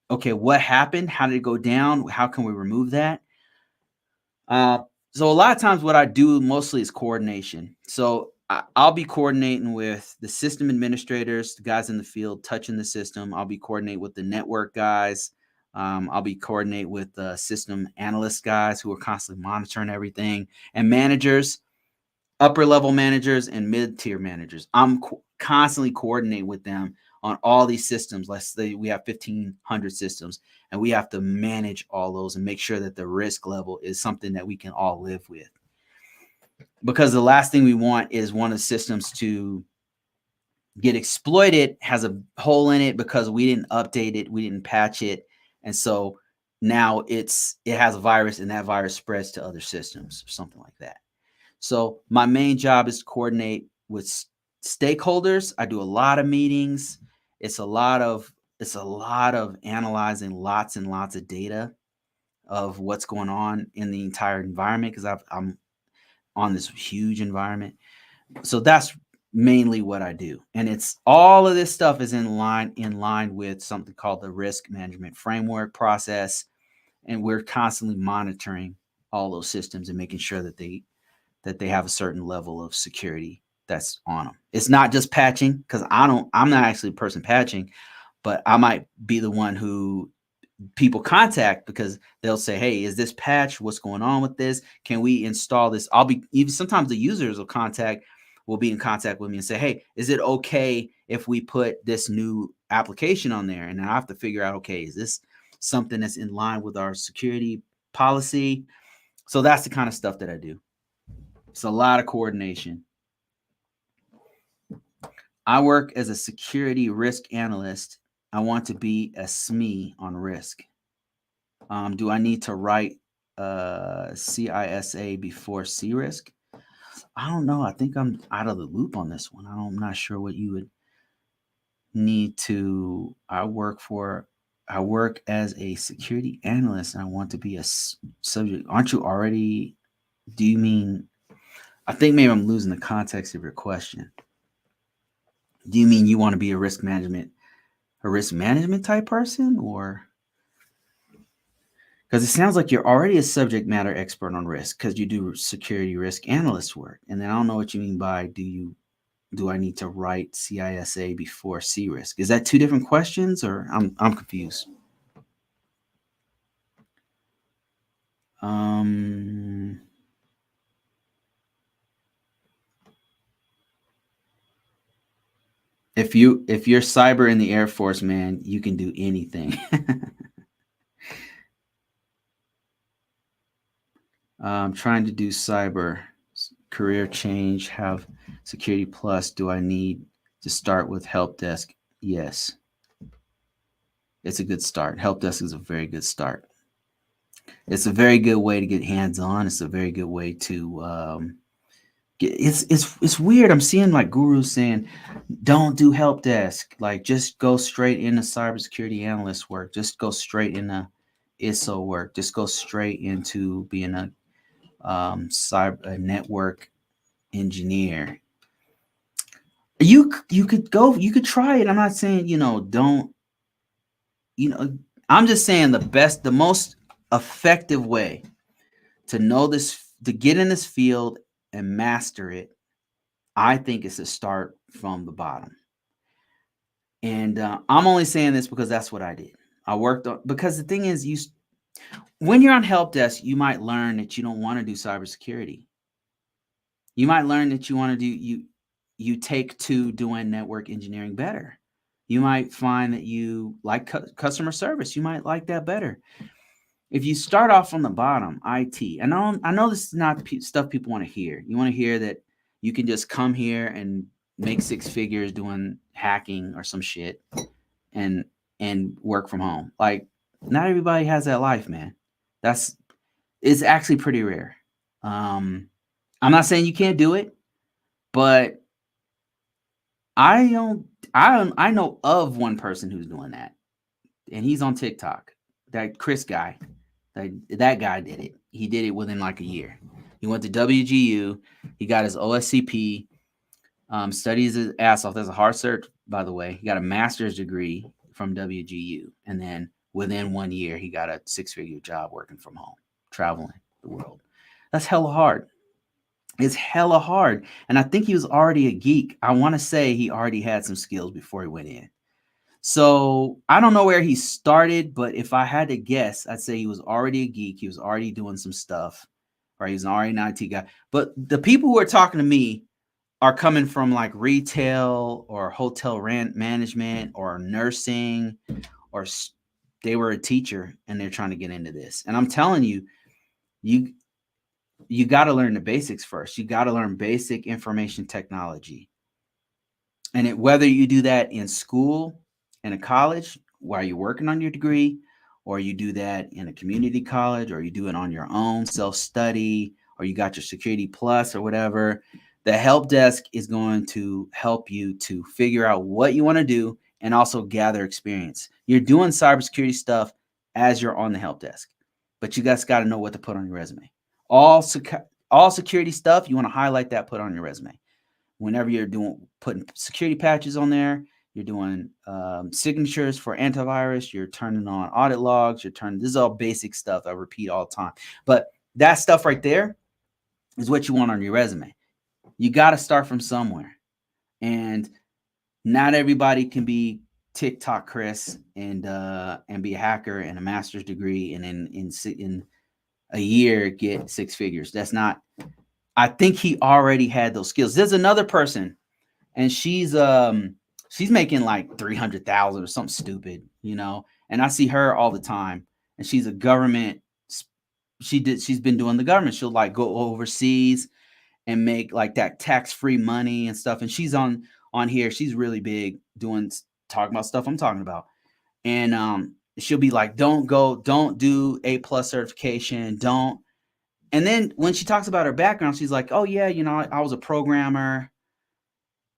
what happened? How did it go down? How can we remove that? So a lot of times what I do mostly is coordination. So I'll be coordinating with the system administrators, the guys in the field touching the system. I'll be coordinating with the network guys. I'll be coordinating with the system analyst guys who are constantly monitoring everything, and managers, upper level managers and mid-tier managers. I'm constantly coordinating with them on all these systems. Let's say we have 1,500 systems, and we have to manage all those and make sure that the risk level is something that we can all live with. Because the last thing we want is one of the systems to get exploited, has a hole in it because we didn't update it, we didn't patch it, and so now it has a virus, and that virus spreads to other systems or something like that. So my main job is to coordinate with stakeholders. I do a lot of meetings. It's a lot of analyzing lots and lots of data of what's going on in the entire environment because I'm on this huge environment. So that's mainly what I do. And it's all of this stuff is in line with something called the risk management framework process. And we're constantly monitoring all those systems and making sure that they have a certain level of security that's on them. It's not just patching because I'm not actually a person patching, but I might be the one who people contact because they'll say, hey, is this patch? What's going on with this? Can we install this? I'll be even sometimes the users will be in contact with me and say, hey, is it okay if we put this new application on there? And I have to figure out, okay, is this something that's in line with our security policy? So that's the kind of stuff that I do. It's a lot of coordination. I work as a security risk analyst. I want to be a SME on risk. Do I need to write CISA before CRISC? I don't know. I think I'm out of the loop on this one. I'm not sure what you would need to. I work as a security analyst, and I want to be a subject. Aren't you already? Do you mean? I think maybe I'm losing the context of your question. Do you mean you want to be a risk management type person, or? Because it sounds like you're already a subject matter expert on risk because you do security risk analyst work. And then I don't know what you mean by do I need to write CISA before CRISC? Is that two different questions, or I'm confused? If you're cyber in the Air Force, man, you can do anything. I'm trying to do cyber career change, have security plus. Do I need to start with help desk? Yes. It's a good start. Help desk is a very good start. It's a very good way to get hands on. It's a very good way to it's weird. I'm seeing like gurus saying, don't do help desk. Like just go straight into cybersecurity analyst work. Just go straight into ISO work. Just go straight into being a a network engineer. You could try it. I'm not saying don't. I'm just saying the most effective way to know this, to get in this field and master it, I think is to start from the bottom. And I'm only saying this because that's what I did. I worked on, because the thing is, when you're on help desk, you might learn that you don't want to do cybersecurity. You might learn that you want to do, you take to doing network engineering better. You might find that you like customer service. You might like that better. If you start off from the bottom, IT, I know this is not stuff people want to hear. You want to hear that you can just come here and make six figures doing hacking or some shit and work from home. Like, not everybody has that life, man. It's actually pretty rare. I'm not saying you can't do it, but I know of one person who's doing that, and he's on TikTok. That Chris guy, that guy did it. He did it within like a year. He went to WGU. He got his OSCP. Studies his ass off. That's a hard cert, by the way. He got a master's degree from WGU, and then within 1 year, he got a six-figure job working from home, traveling the world. That's hella hard. It's hella hard. And I think he was already a geek. I want to say he already had some skills before he went in. So I don't know where he started, but if I had to guess, I'd say he was already a geek. He was already doing some stuff, or he was already an IT guy. But the people who are talking to me are coming from like retail or hotel rent management or nursing, or they were a teacher and they're trying to get into this. And I'm telling you, you got to learn the basics first. You got to learn basic information technology. And whether you do that in school, in a college, while you're working on your degree, or you do that in a community college, or you do it on your own, self-study, or you got your Security Plus or whatever, the help desk is going to help you to figure out what you want to do and also gather experience. You're doing cybersecurity stuff as you're on the help desk. but you guys got to know what to put on your resume. All security stuff, you want to highlight that, put on your resume. Whenever you're putting security patches on there, you're doing signatures for antivirus, you're turning on audit logs, this is all basic stuff I repeat all the time. But that stuff right there is what you want on your resume. You got to start from somewhere. And not everybody can be TikTok Chris and be a hacker and a master's degree and in a year get six figures. That's not. I think he already had those skills. There's another person, and she's making like 300,000 or something stupid, And I see her all the time, and she's a government. She's been doing the government. She'll like go overseas and make like that tax-free money and stuff. And she's on here. She's really big talking about stuff I'm talking about. And she'll be like, don't do A+ certification. Don't. And then when she talks about her background, she's like, oh yeah, I was a programmer.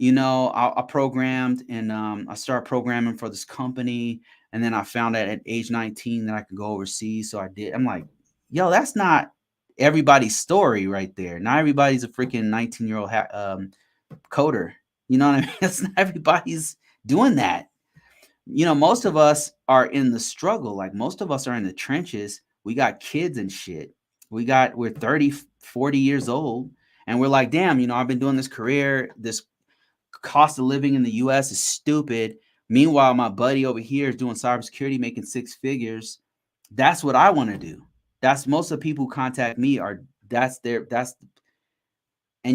I programmed and I started programming for this company. And then I found out at age 19 that I could go overseas. So I did. I'm like, yo, that's not everybody's story right there. Not everybody's a freaking 19-year-old coder. You know what I mean? It's not everybody's doing that. Most of us are in the struggle. Like most of us are in the trenches. We got kids and shit. We're 30, 40 years old. And we're like, damn, I've been doing this career. This cost of living in the US is stupid. Meanwhile, my buddy over here is doing cybersecurity, making six figures. That's what I want to do. That's most of the people who contact me and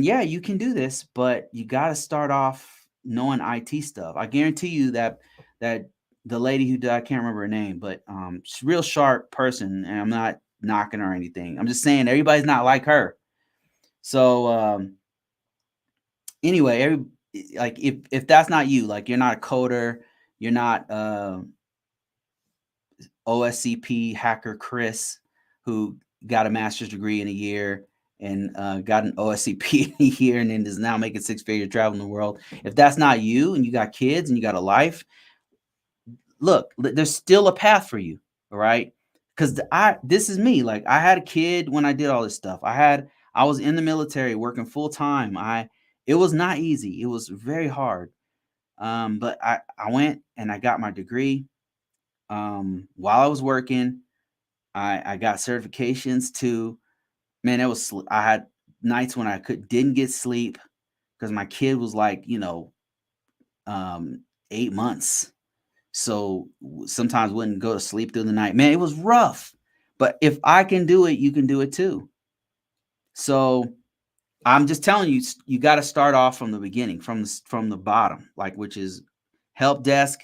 yeah, you can do this, but you got to start off knowing IT stuff. I guarantee you that the lady who died, I can't remember her name, but she's a real sharp person, and I'm not knocking her or anything. I'm just saying everybody's not like her. So anyway, like if that's not you, like you're not a coder, you're not OSCP hacker Chris who got a master's degree in a year and got an OSCP in a year and then is now making six figures traveling the world. If that's not you and you got kids and you got a life, look, there's still a path for you. All right. Because this is me. Like I had a kid when I did all this stuff. I was in the military working full time. It was not easy. It was very hard. But I went and I got my degree. While I was working, I got certifications too. Man, I had nights when I didn't get sleep because my kid was like, 8 months. So sometimes wouldn't go to sleep through the night. Man, it was rough. But if I can do it, you can do it too. So I'm just telling you, you got to start off from the beginning, from the bottom, like which is help desk,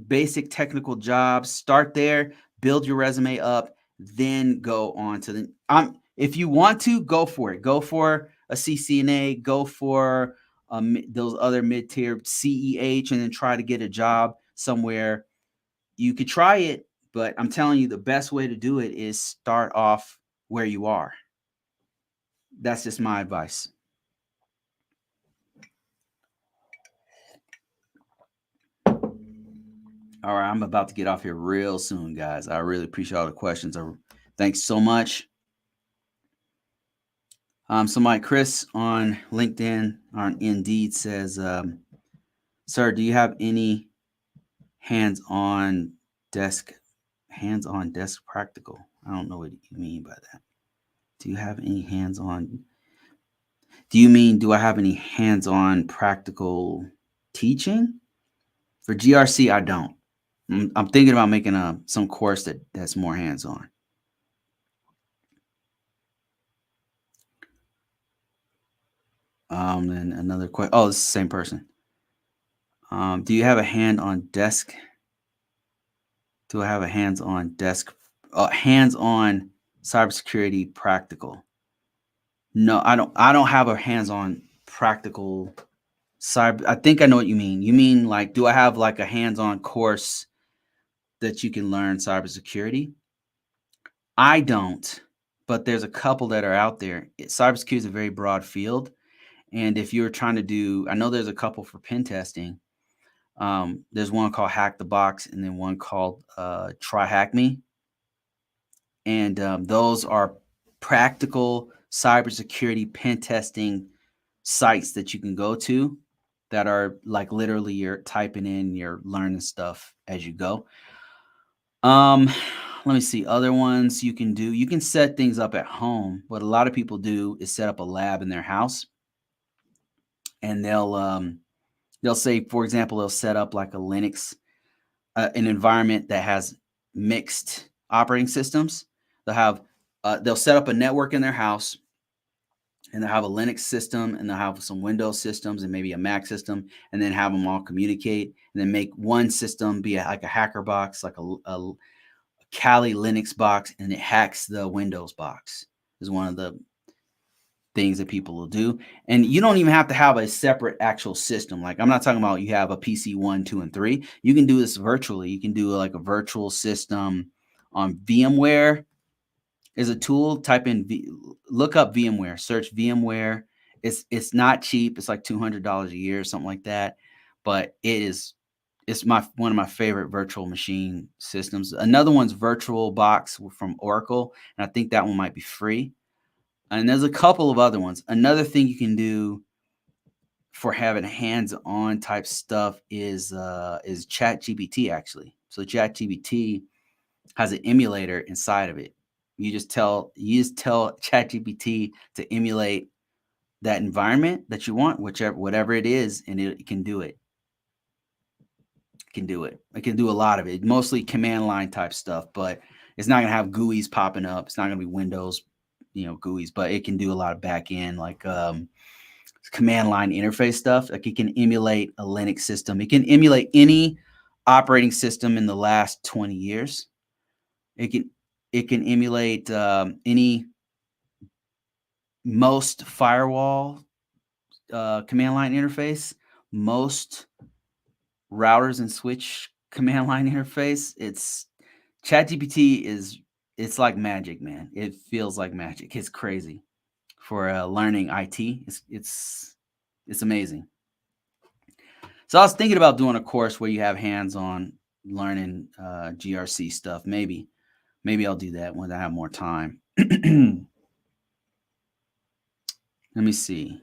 basic technical jobs. Start there, build your resume up, then go on to the. If you want to, go for it. Go for a CCNA. Go for those other mid-tier CEH, and then try to get a job somewhere. You could try it, but I'm telling you, the best way to do it is start off where you are. That's just my advice. All right, I'm about to get off here real soon, guys. I really appreciate all the questions. Thanks so much. Somebody, Chris on LinkedIn, on Indeed says, sir, do you have any hands-on desk practical? I don't know what you mean by that. Do you have any hands-on? Do you mean, do I have any hands-on practical teaching? For GRC, I don't. I'm thinking about making some course that's more hands-on. Then another question. Oh, it's the same person. Do you have a hands-on desk? Do I have a hands-on desk? Hands-on cybersecurity practical? No, I don't. I don't have a hands-on practical cyber. I think I know what you mean. You mean like, do I have like a hands-on course that you can learn cybersecurity? I don't, but there's a couple that are out there. Cybersecurity is a very broad field. And if you're trying to do, I know there's a couple for pen testing. There's one called Hack the Box and then one called Try Hack Me. And those are practical cybersecurity pen testing sites that you can go to that are like literally you're typing in, you're learning stuff as you go. Let me see other ones you can do. You can set things up at home. What a lot of people do is set up a lab in their house, and they'll say, for example, they'll set up like a Linux, an environment that has mixed operating systems. They'll set up a network in their house, and they'll have a Linux system, and they'll have some Windows systems and maybe a Mac system, and then have them all communicate, and then make one system be like a hacker box, like a Kali Linux box, and it hacks the Windows box. Is one of the things that people will do. And you don't even have to have a separate actual system. Like, I'm not talking about you have a PC 1, 2, and 3. You can do this virtually. You can do like a virtual system on VMware is a tool. Look up VMware, search VMware. It's not cheap. It's like $200 a year or something like that. But it's one of my favorite virtual machine systems. Another one's VirtualBox from Oracle, and I think that one might be free. And there's a couple of other ones. Another thing you can do for having hands-on type stuff is ChatGPT, actually. So ChatGPT has an emulator inside of it. You just tell ChatGPT to emulate that environment that you want, whatever it is, and it can do it. It can do it. It can do a lot of it. Mostly command line type stuff, but it's not gonna have GUIs popping up. It's not gonna be Windows, GUIs, but it can do a lot of back end like command line interface stuff. Like, it can emulate a Linux system. It can emulate any operating system in the last 20 years. It can emulate most firewall command line interface, most routers and switch command line interface. ChatGPT it's like magic, man. It feels like magic. It's crazy for learning IT. It's amazing. So I was thinking about doing a course where you have hands-on learning GRC stuff. Maybe I'll do that when I have more time. Let me see.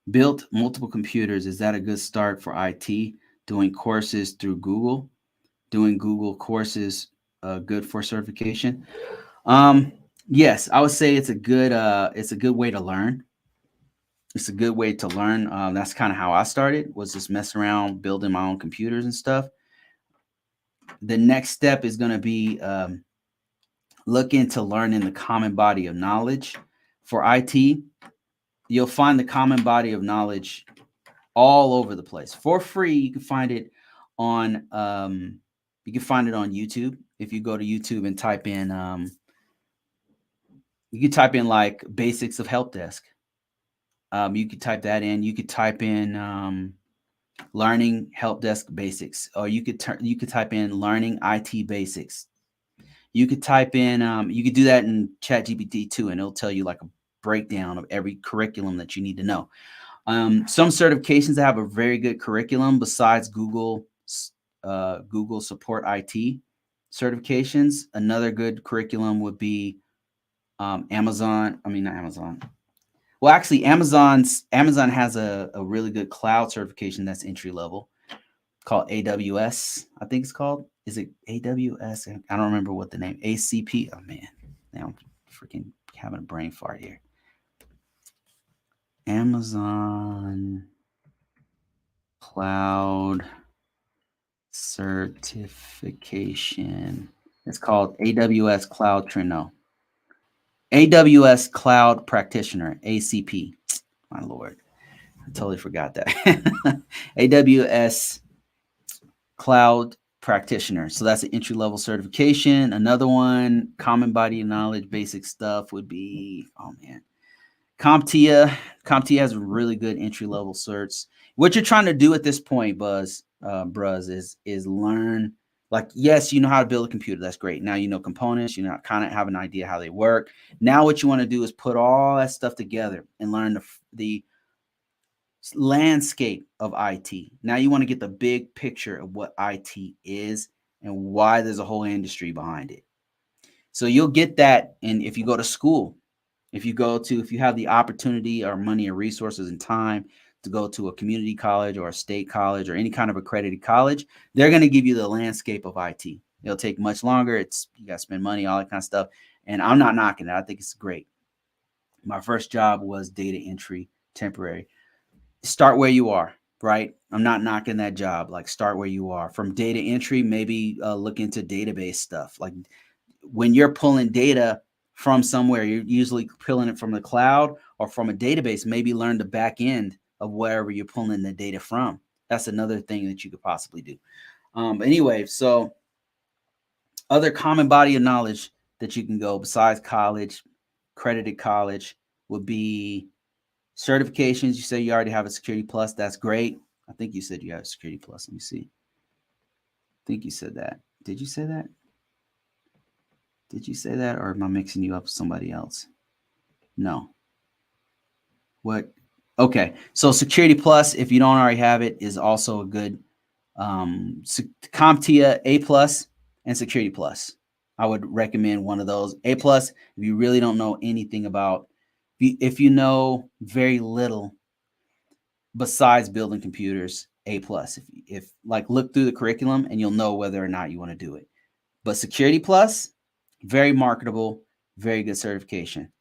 Built multiple computers. Is that a good start for IT? Doing courses through Google? Doing Google courses good for certification? Yes, I would say it's a good way to learn. It's a good way to learn. That's kind of how I started, was just messing around building my own computers and stuff. The next step is going to be look into learning the common body of knowledge for IT. You'll find the common body of knowledge all over the place for free. You can find it on YouTube. If you go to YouTube and type in you can type in like basics of help desk. You could type that in. You could type in learning help desk basics, or you could type in learning IT basics. You could type in you could do that in ChatGPT too, and it'll tell you like a breakdown of every curriculum that you need to know. Some certifications that have a very good curriculum besides Google Support IT certifications. Another good curriculum would be Amazon. I mean, not Amazon. Well, actually, Amazon has a really good cloud certification that's entry level called AWS. I think it's called. Is it AWS? I don't remember what the name. ACP. Oh man, now I'm freaking having a brain fart here. Amazon Cloud certification. It's called AWS Cloud Trino. AWS Cloud Practitioner, ACP. My Lord, I totally forgot that. AWS Cloud Practitioner. So that's an entry-level certification. Another one, common body of knowledge, basic stuff would be, CompTIA. CompTIA has really good entry-level certs. What you're trying to do at this point, Bruz, is learn. Like, yes, you know how to build a computer. That's great. Now you know components. You kind of have an idea how they work. Now what you want to do is put all that stuff together and learn the landscape of IT. Now you want to get the big picture of what IT is and why there's a whole industry behind it. So you'll get that. And if you go to school, if you have the opportunity or money or resources and time to go to a community college or a state college or any kind of accredited college, they're going to give you the landscape of IT. It'll take much longer. You got to spend money, all that kind of stuff. And I'm not knocking it. I think it's great. My first job was data entry, temporary. Start where you are, right? I'm not knocking that job. Like, start where you are. From data entry, maybe look into database stuff. Like, when you're pulling data from somewhere, you're usually pulling it from the cloud or from a database. Maybe learn the back end of wherever you're pulling the data from. That's another thing that you could possibly do. Anyway, so other common body of knowledge that you can go besides college, accredited college, would be certifications. You say you already have a Security Plus. That's great. I think you said you have a Security Plus. Let me see. I think you said that. Did you say that? Did you say that, or am I mixing you up with somebody else? No. What? Okay. So Security Plus, if you don't already have it, is also a good CompTIA A Plus and Security Plus. I would recommend one of those. A Plus, if you really don't know anything about, if you know very little besides building computers, A Plus. If like, look through the curriculum and you'll know whether or not you want to do it. But Security Plus, very marketable, very good certification.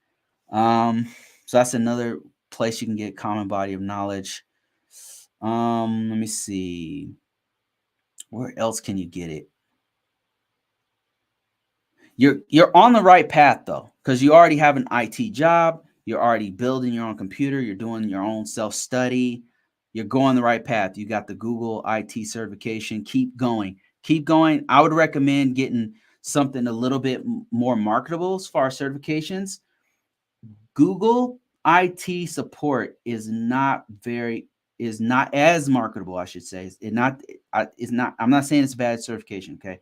So that's another place you can get common body of knowledge. Let me see. Where else can you get it? You're on the right path though, because you already have an IT job. You're already building your own computer. You're doing your own self-study. You're going the right path. You got the Google IT certification. Keep going. Keep going. I would recommend getting something a little bit more marketable as far as certifications. Google IT support is not as marketable, I should say. I'm not saying it's a bad certification, okay?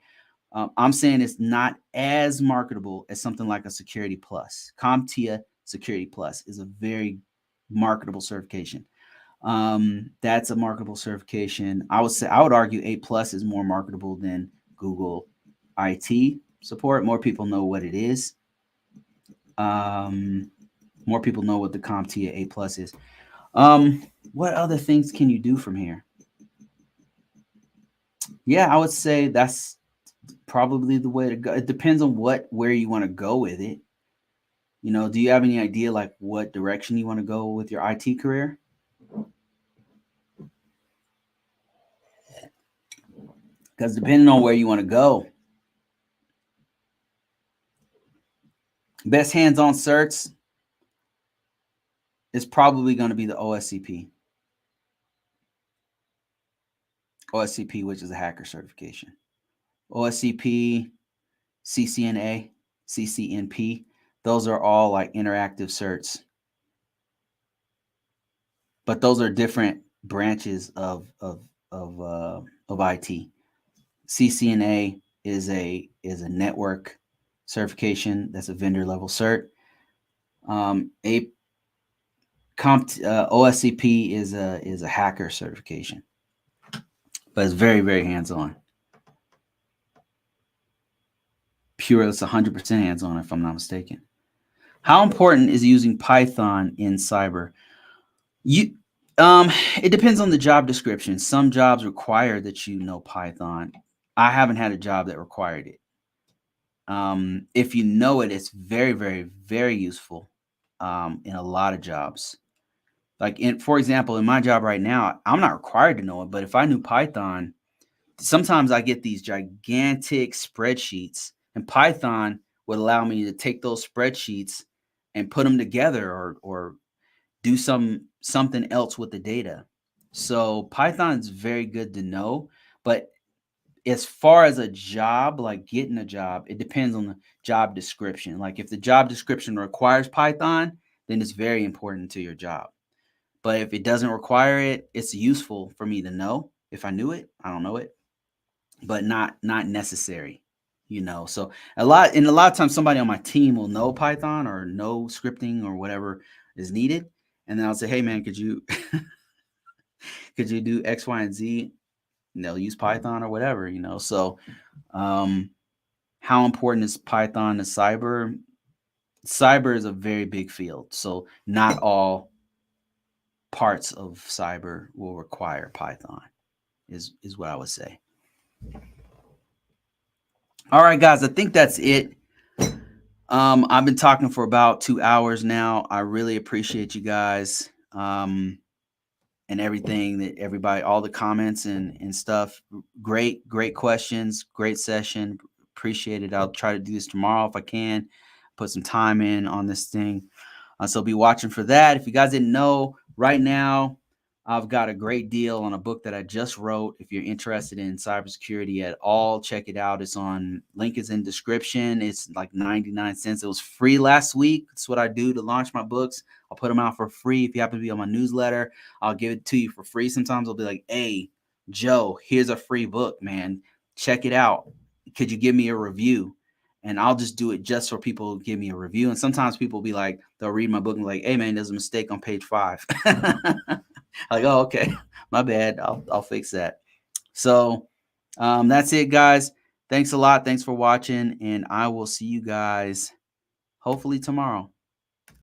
I'm saying it's not as marketable as something like a Security Plus. CompTIA Security Plus is a very marketable certification. That's a marketable certification. I would argue A Plus is more marketable than Google IT support. More people know what it is. More people know what the CompTIA A Plus is. What other things can you do from here? Yeah, I would say that's probably the way to go. It depends on where you want to go with it. Do you have any idea like what direction you want to go with your IT career? Because depending on where you want to go, best hands-on certs is probably going to be the OSCP. OSCP, which is a hacker certification. OSCP, CCNA, CCNP, those are all like interactive certs. But those are different branches of IT. CCNA is a network certification. That's a vendor level cert. OSCP is a hacker certification, but it's very, very hands-on. Pure, it's 100% hands-on, if I'm not mistaken. How important is using Python in cyber? It depends on the job description. Some jobs require that you know Python. I haven't had a job that required it. If you know it, it's very, very, very useful in a lot of jobs. Like, for example, in my job right now, I'm not required to know it, but if I knew Python, sometimes I get these gigantic spreadsheets, and Python would allow me to take those spreadsheets and put them together or do something else with the data. So Python is very good to know, but as far as a job, like getting a job, it depends on the job description. Like, if the job description requires Python, then it's very important to your job. But if it doesn't require it, it's useful for me to know. If I knew it, I don't know it, but not necessary, So a lot of times somebody on my team will know Python or know scripting or whatever is needed. And then I'll say, hey man, could you do X, Y, and Z? and they'll use Python or whatever, So how important is Python to cyber? Cyber is a very big field. So not all parts of cyber will require Python is what I would say. All right, guys, I think that's it. I've been talking for about 2 hours now. I really appreciate you guys. And everything that everybody, all the comments and stuff. Great questions, great session. Appreciate it. I'll try to do this tomorrow if I can. Put some time in on this thing. So be watching for that. If you guys didn't know, right now I've got a great deal on a book that I just wrote. If you're interested in cybersecurity at all, check it out. It's on, link is in description. It's like 99 cents. It was free last week. That's what I do to launch my books. I'll put them out for free. If you happen to be on my newsletter, I'll give it to you for free. Sometimes I'll be like, hey, Joe, here's a free book, man. Check it out. Could you give me a review? And I'll just do it just for people to give me a review. And sometimes people will be like, they'll read my book and be like, hey, man, there's a mistake on page 5. Like, oh, okay, my bad. I'll fix that. So that's it, guys. Thanks a lot. Thanks for watching. And I will see you guys hopefully tomorrow.